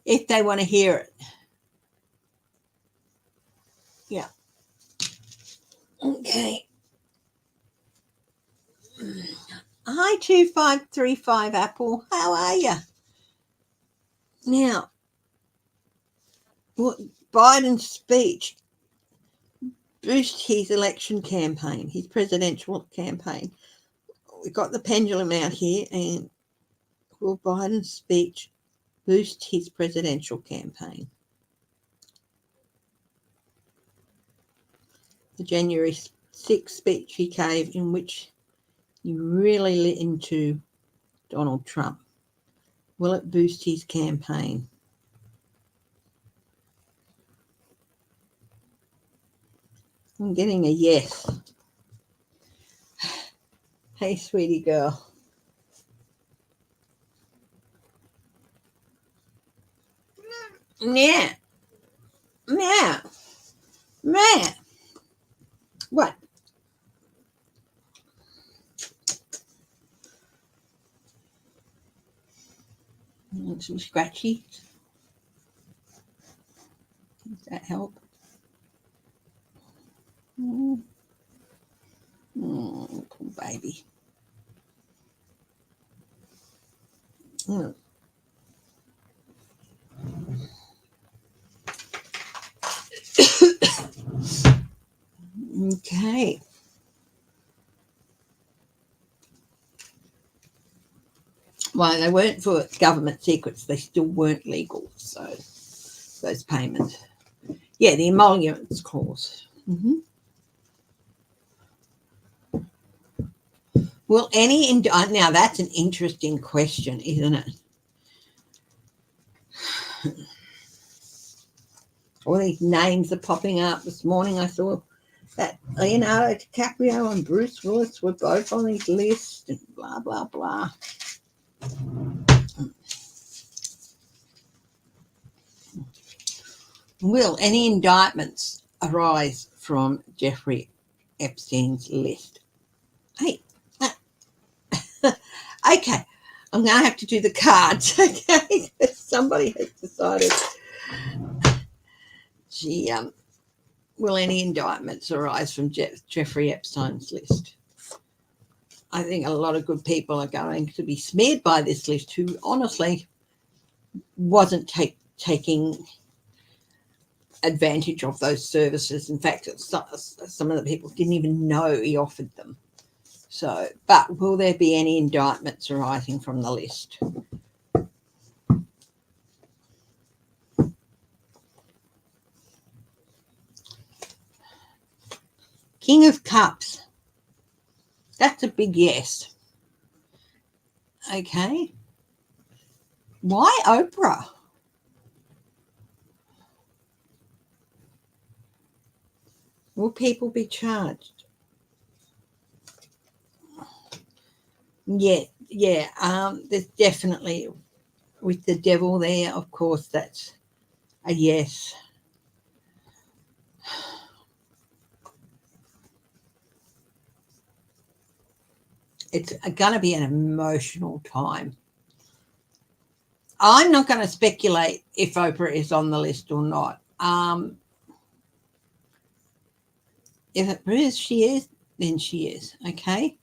Speaker 1: If they want to hear it. Yeah. Okay. Hi, 2535 Apple. How are you? Now, Biden's speech boost his election campaign, his presidential campaign. We've got the pendulum out here, and will Biden's speech boost his presidential campaign? The January 6th speech he gave, in which he really lit into Donald Trump. Will it boost his campaign? I'm getting a yes. Hey, sweetie girl. Yeah. Yeah. Yeah. What? Some scratchy. Does that help? Poor baby. Mm. Okay. Well, they weren't for government secrets. They still weren't legal. So those payments. Yeah, the emoluments clause. Mm-hmm. Will any now that's an interesting question, isn't it? All these names are popping up. This morning I saw that Leonardo DiCaprio and Bruce Willis were both on his list and blah, blah, blah. Will any indictments arise from Jeffrey Epstein's list? Hey, okay, I'm going to have to do the cards, okay? Somebody has decided. Gee, will any indictments arise from Jeffrey Epstein's list? I think a lot of good people are going to be smeared by this list who honestly wasn't taking advantage of those services. In fact, some of the people didn't even know he offered them. So, but will there be any indictments arising from the list? King of Cups. That's a big yes. Okay. Why Oprah? Will people be charged? Yeah. There's definitely, with the devil there, of course, that's a yes. It's going to be an emotional time. I'm not going to speculate if Oprah is on the list or not. If it proves she is, then she is. Okay.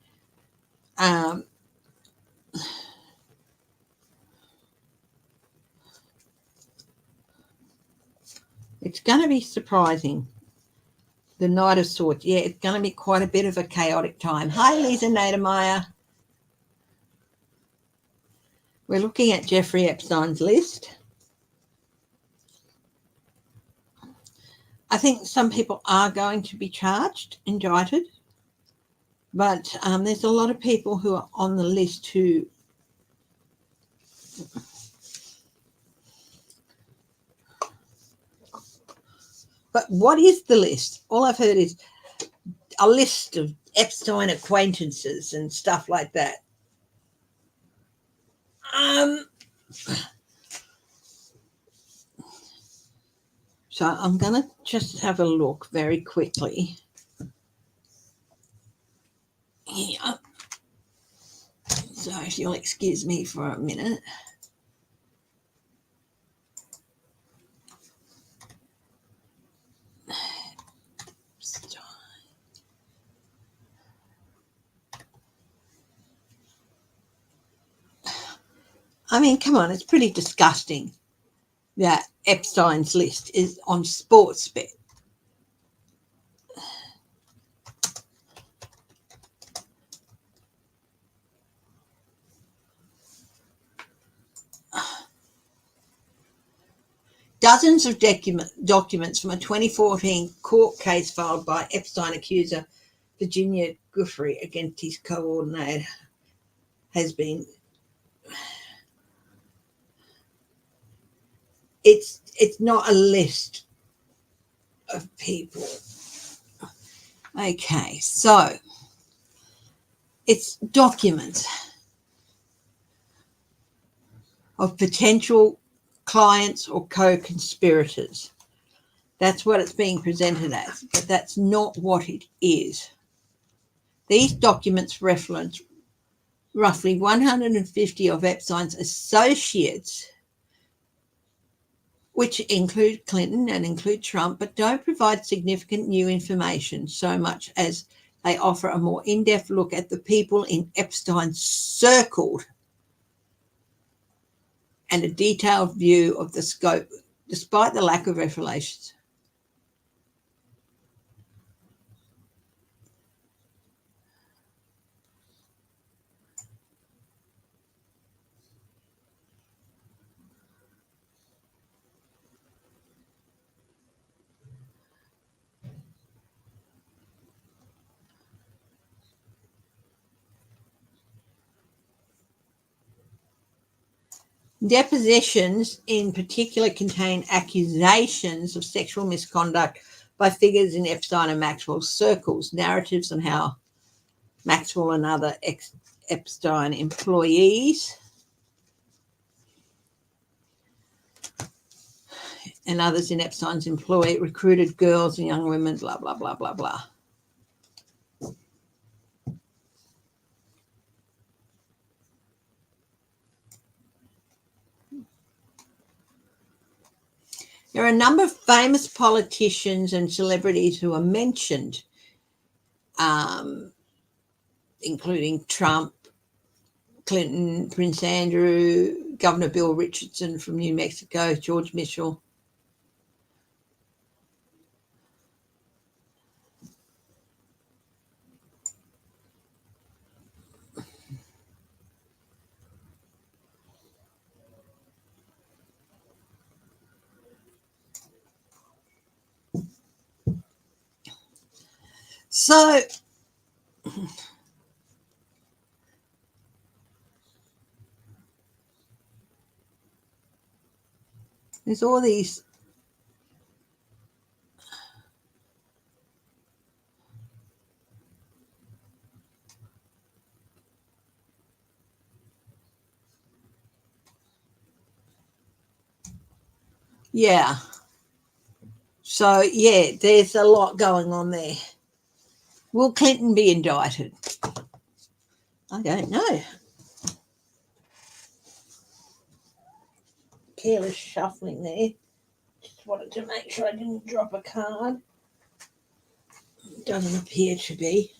Speaker 1: It's going to be surprising. The Knight of Swords. Yeah, it's going to be quite a bit of a chaotic time. Hi, Lisa Nademeyer. We're looking at Jeffrey Epstein's list. I think some people are going to be charged, indicted, but there's a lot of people who are on the list who But what is the list? All I've heard is a list of Epstein acquaintances and stuff like that. So I'm going to just have a look very quickly. Yeah. So if you'll excuse me for a minute. I mean, come on, it's pretty disgusting that Epstein's list is on Sportsbet. Dozens of documents from a 2014 court case filed by Epstein accuser Virginia Giuffre against his coordinator has been. It's not a list of people. Okay, so it's documents of potential clients or co-conspirators. That's what it's being presented as, but that's not what it is. These documents reference roughly 150 of Epstein's associates, which include Clinton and include Trump, but don't provide significant new information so much as they offer a more in-depth look at the people in Epstein's circle and a detailed view of the scope, despite the lack of revelations. Depositions in particular contain accusations of sexual misconduct by figures in Epstein and Maxwell's circles, narratives on how Maxwell and other Epstein employees and others in Epstein's employ recruited girls and young women, blah, blah, blah, blah, blah. There are a number of famous politicians and celebrities who are mentioned, including Trump, Clinton, Prince Andrew, Governor Bill Richardson from New Mexico, George Mitchell. So there's all these Yeah. So, yeah, there's a lot going on there. Will Clinton be indicted? I don't know. Careless shuffling there. Just wanted to make sure I didn't drop a card. Doesn't appear to be.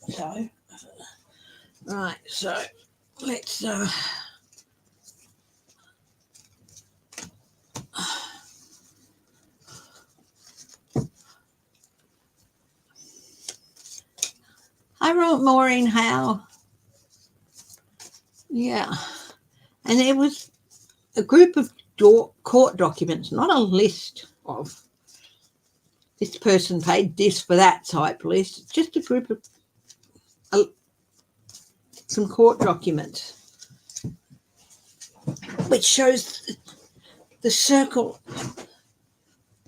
Speaker 1: So, right, so let's I wrote Maureen Howe. Yeah. And there was a group of court documents, not a list of this person paid this for that type list, just a group of some court documents, which shows the circle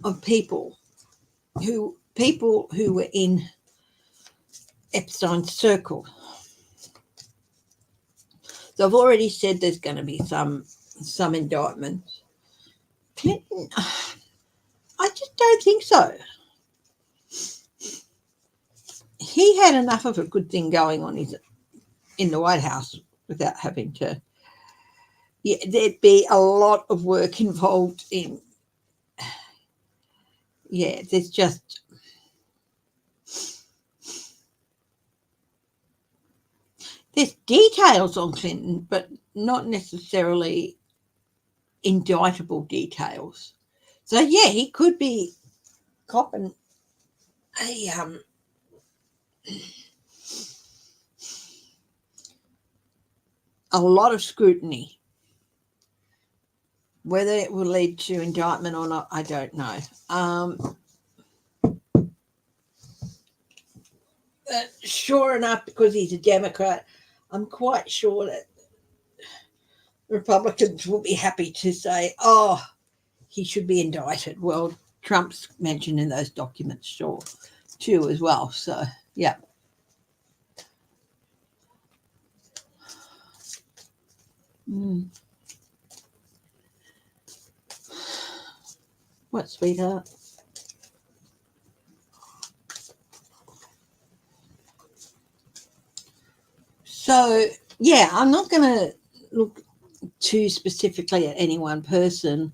Speaker 1: of people who were in Epstein's circle. So I've already said there's going to be some indictments. Clinton, I just don't think so. He had enough of a good thing going on in the White House without having to. Yeah, there'd be a lot of work involved in. Yeah, there's details on Clinton, but not necessarily indictable details. So yeah, he could be copping a lot of scrutiny. Whether it will lead to indictment or not, I don't know. But sure enough, because he's a Democrat, I'm quite sure that Republicans will be happy to say, oh, he should be indicted. Well, Trump's mentioned in those documents, sure, too, as well. So, yeah. What, sweetheart? So, yeah, I'm not going to look too specifically at any one person.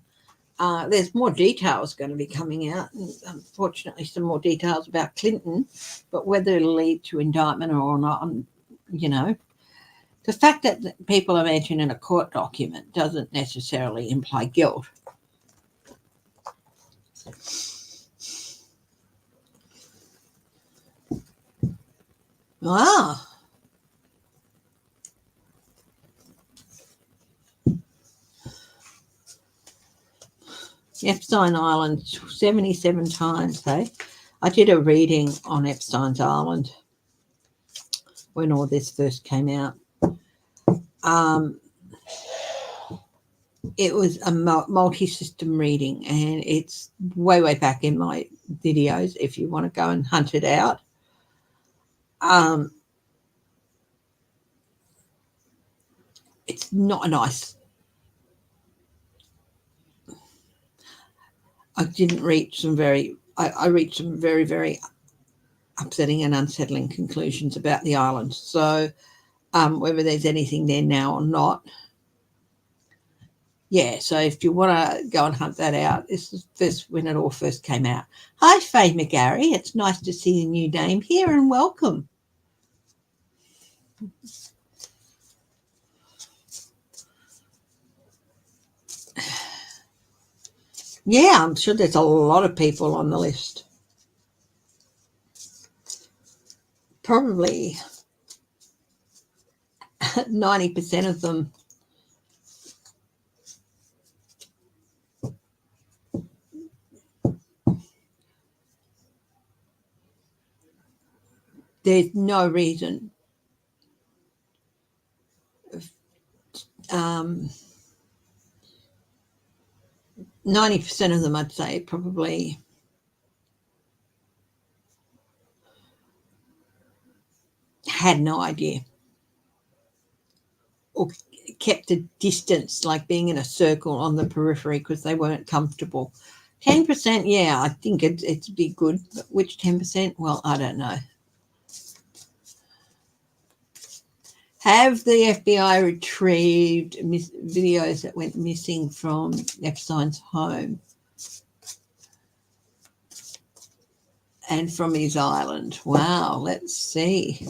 Speaker 1: There's more details going to be coming out, and unfortunately some more details about Clinton, but whether it'll lead to indictment or not, the fact that people are mentioned in a court document doesn't necessarily imply guilt. Wow. Epstein Island 77 times, hey? I did a reading on Epstein's Island when all this first came out. It was a multi-system reading, and it's way back in my videos if you want to go and hunt it out. It's not nice. I reached some very, very upsetting and unsettling conclusions about the island. So whether there's anything there now or not, yeah, so if you want to go and hunt that out, this is when it all first came out. Hi, Faye McGarry. It's nice to see a new name here, and welcome. Yeah, I'm sure there's a lot of people on the list. Probably 90% of them. There's no reason 90% of them, I'd say, probably had no idea or kept a distance, like being in a circle on the periphery because they weren't comfortable. 10%, yeah, I think it'd be good. But which 10%? Well, I don't know. Have the FBI retrieved videos that went missing from Epstein's home and from his island? Wow, let's see.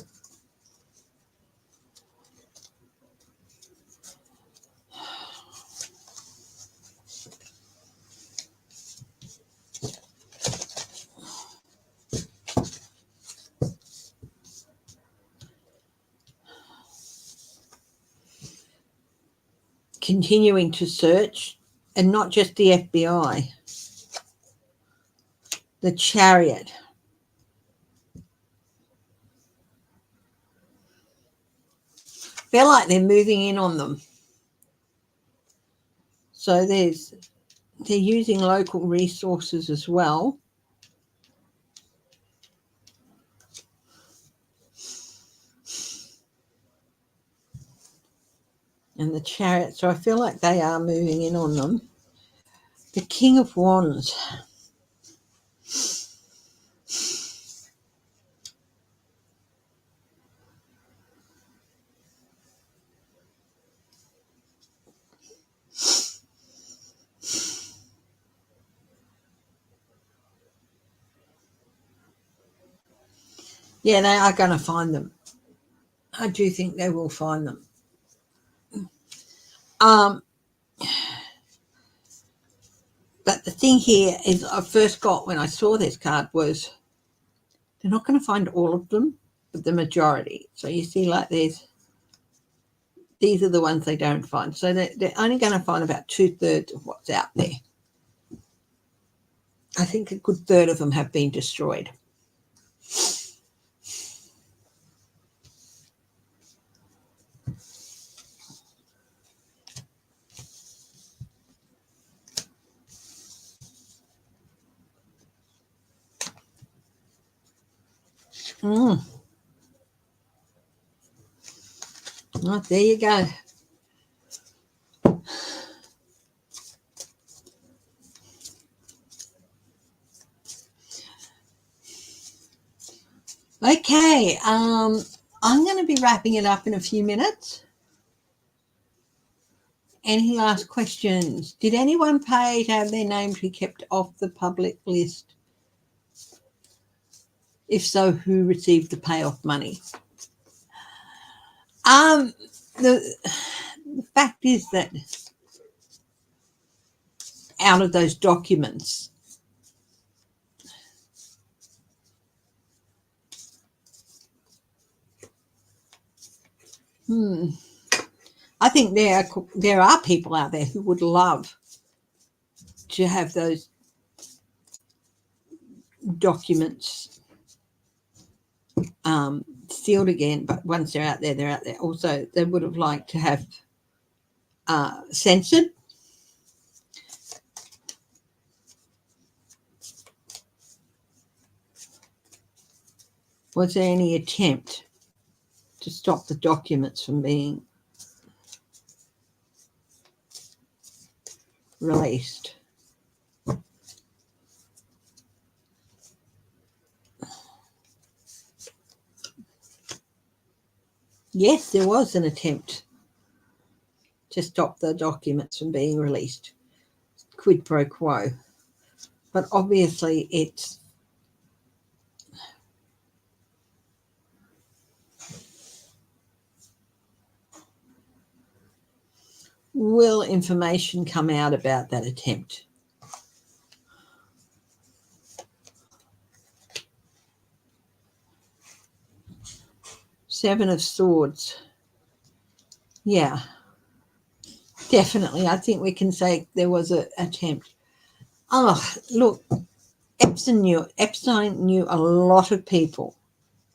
Speaker 1: Continuing to search, and not just the FBI, the Chariot. Feel like they're moving in on them. So they're using local resources as well. And the Chariot, so I feel like they are moving in on them. The King of Wands. Yeah, they are going to find them. I do think they will find them. But the thing here is, I first got when I saw this card was they're not going to find all of them, but the majority. So you see, like these are the ones they don't find. So they're only going to find about 2/3 of what's out there. I think a good third of them have been destroyed. Oh, there you go. Okay, I'm going to be wrapping it up in a few minutes. Any last questions? Did anyone pay to have their names be kept off the public list? If so, who received the payoff money? The fact is that out of those documents, I think there are people out there who would love to have those documents sealed again, but once they're out there, they're out there. Also, they would have liked to have censored. Was there any attempt to stop the documents from being released? Yes, there was an attempt to stop the documents from being released. Quid pro quo. But obviously it's will information come out about that attempt? Seven of Swords. Yeah, definitely. I think we can say there was an attempt. Oh, look, Epstein knew a lot of people,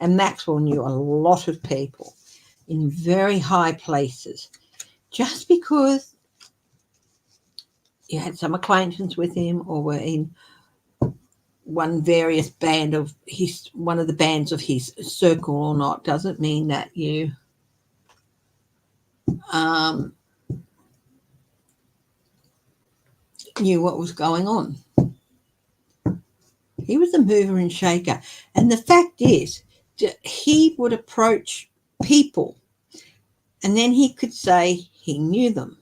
Speaker 1: and Maxwell knew a lot of people in very high places. Just because you had some acquaintance with him or were in one of the bands of his circle or not, doesn't mean that you knew what was going on. He was a mover and shaker. And the fact is that he would approach people and then he could say he knew them.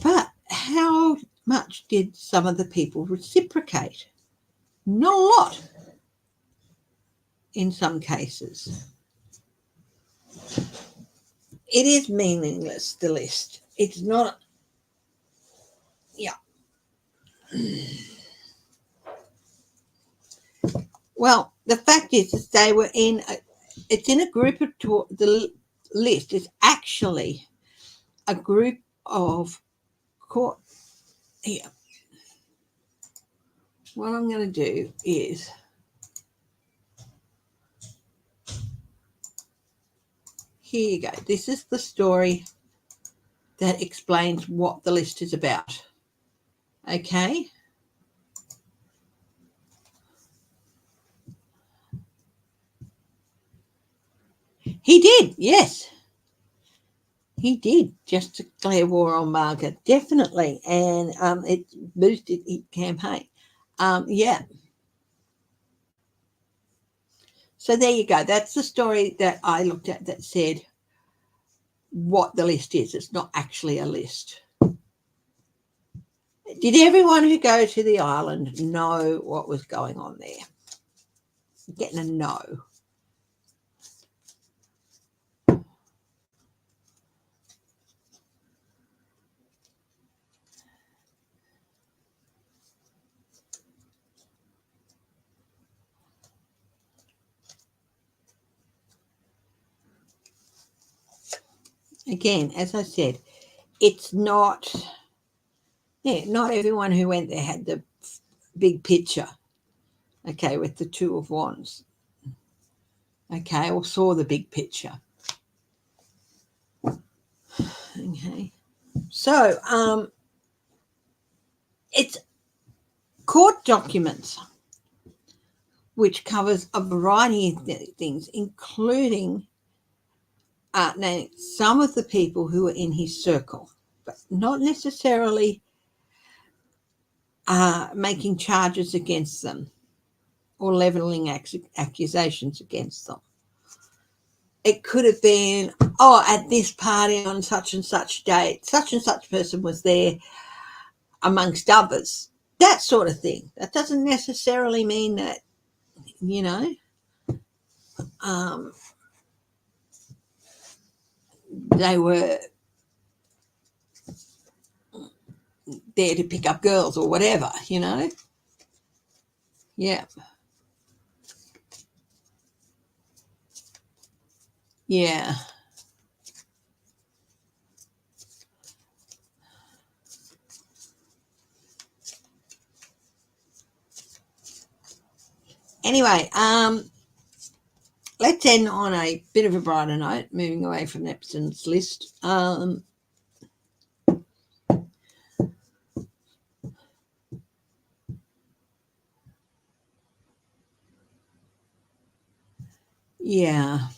Speaker 1: But how much did some of the people reciprocate? Not a lot in some cases. It is meaningless, the list. It's not, yeah. Well, the fact is that they were it's in a group of, the list is actually a group of court. Here. What I'm going to do is here you go. This is the story that explains what the list is about. Okay. He did, yes. He did just declare war on Margaret, definitely. And it boosted his campaign. Yeah. So there you go. That's the story that I looked at that said what the list is. It's not actually a list. Did everyone who go to the island know what was going on there? Getting a no. Again, as I said, it's not, not everyone who went there had the big picture, okay, with the Two of Wands, okay, or saw the big picture. Okay, so it's court documents, which covers a variety of things, including naming some of the people who were in his circle, but not necessarily making charges against them or levelling accusations against them. It could have been, at this party on such and such date, such and such person was there amongst others. That sort of thing. That doesn't necessarily mean that, they were there to pick up girls or whatever, Yeah. Yeah. Anyway, let's end on a bit of a brighter note, moving away from Epson's list. Yeah.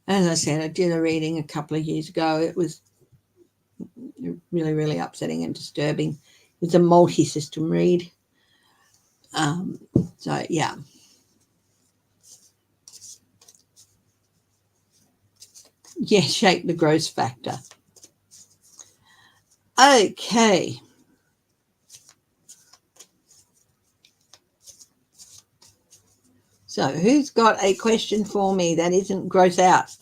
Speaker 1: As I said, I did a reading a couple of years ago. It was really, really upsetting and disturbing. It was a multi-system read. So, yeah. Yeah, shake the gross factor. Okay. So who's got a question for me that isn't gross out?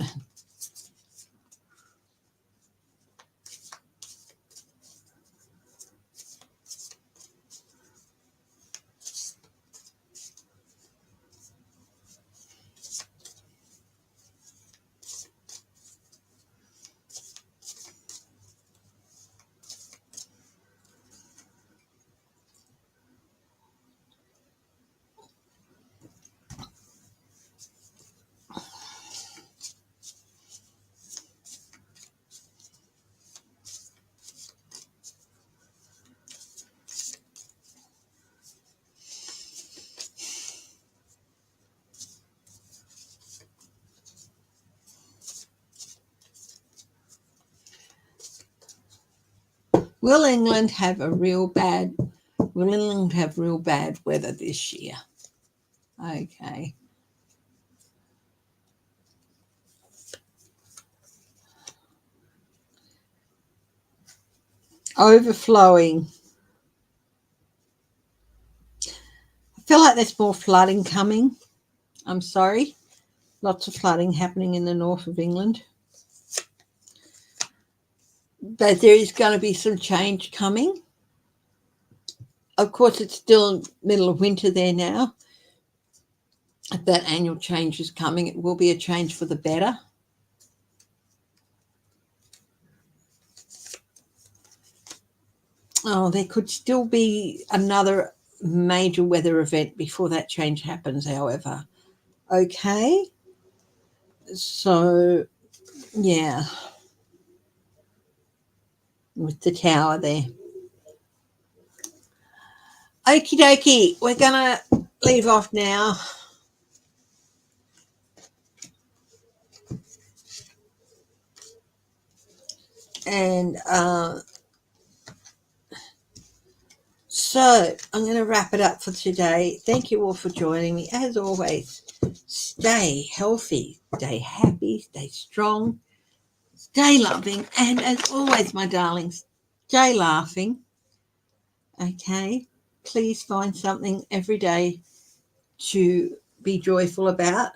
Speaker 1: Will England have real bad weather this year? Okay. Overflowing. I feel like there's more flooding coming. I'm sorry. Lots of flooding happening in the north of England. But there is going to be some change coming. Of course, it's still middle of winter there now. If that annual change is coming, it will be a change for the better. Oh, there could still be another major weather event before that change happens, however. Okay. So, yeah. With the tower there. Okie dokie. We're going to leave off now. And so I'm going to wrap it up for today. Thank you all for joining me. As always, stay healthy, stay happy, stay strong, stay loving, and as always, my darlings, stay laughing. Okay? Please find something every day to be joyful about.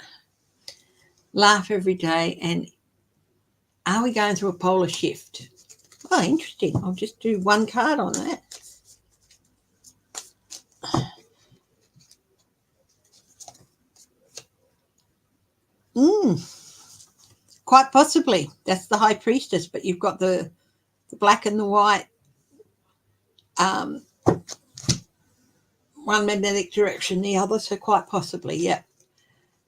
Speaker 1: Laugh every day. And are we going through a polar shift? Oh, interesting. I'll just do one card on that. Quite possibly. That's the High Priestess, but you've got the black and the white. One magnetic direction, the other, so quite possibly, yep.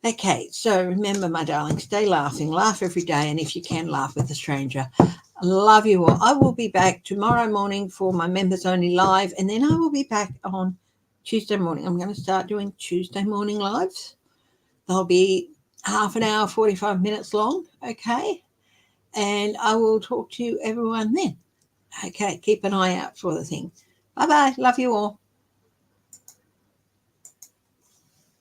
Speaker 1: Okay, so remember, my darling, stay laughing. Laugh every day, and if you can, laugh with a stranger. I love you all. I will be back tomorrow morning for my members only live, and then I will be back on Tuesday morning. I'm going to start doing Tuesday morning lives. They'll be half an hour, 45 minutes long, okay? And I will talk to you everyone then. Okay, keep an eye out for the thing. Bye-bye. Love you all.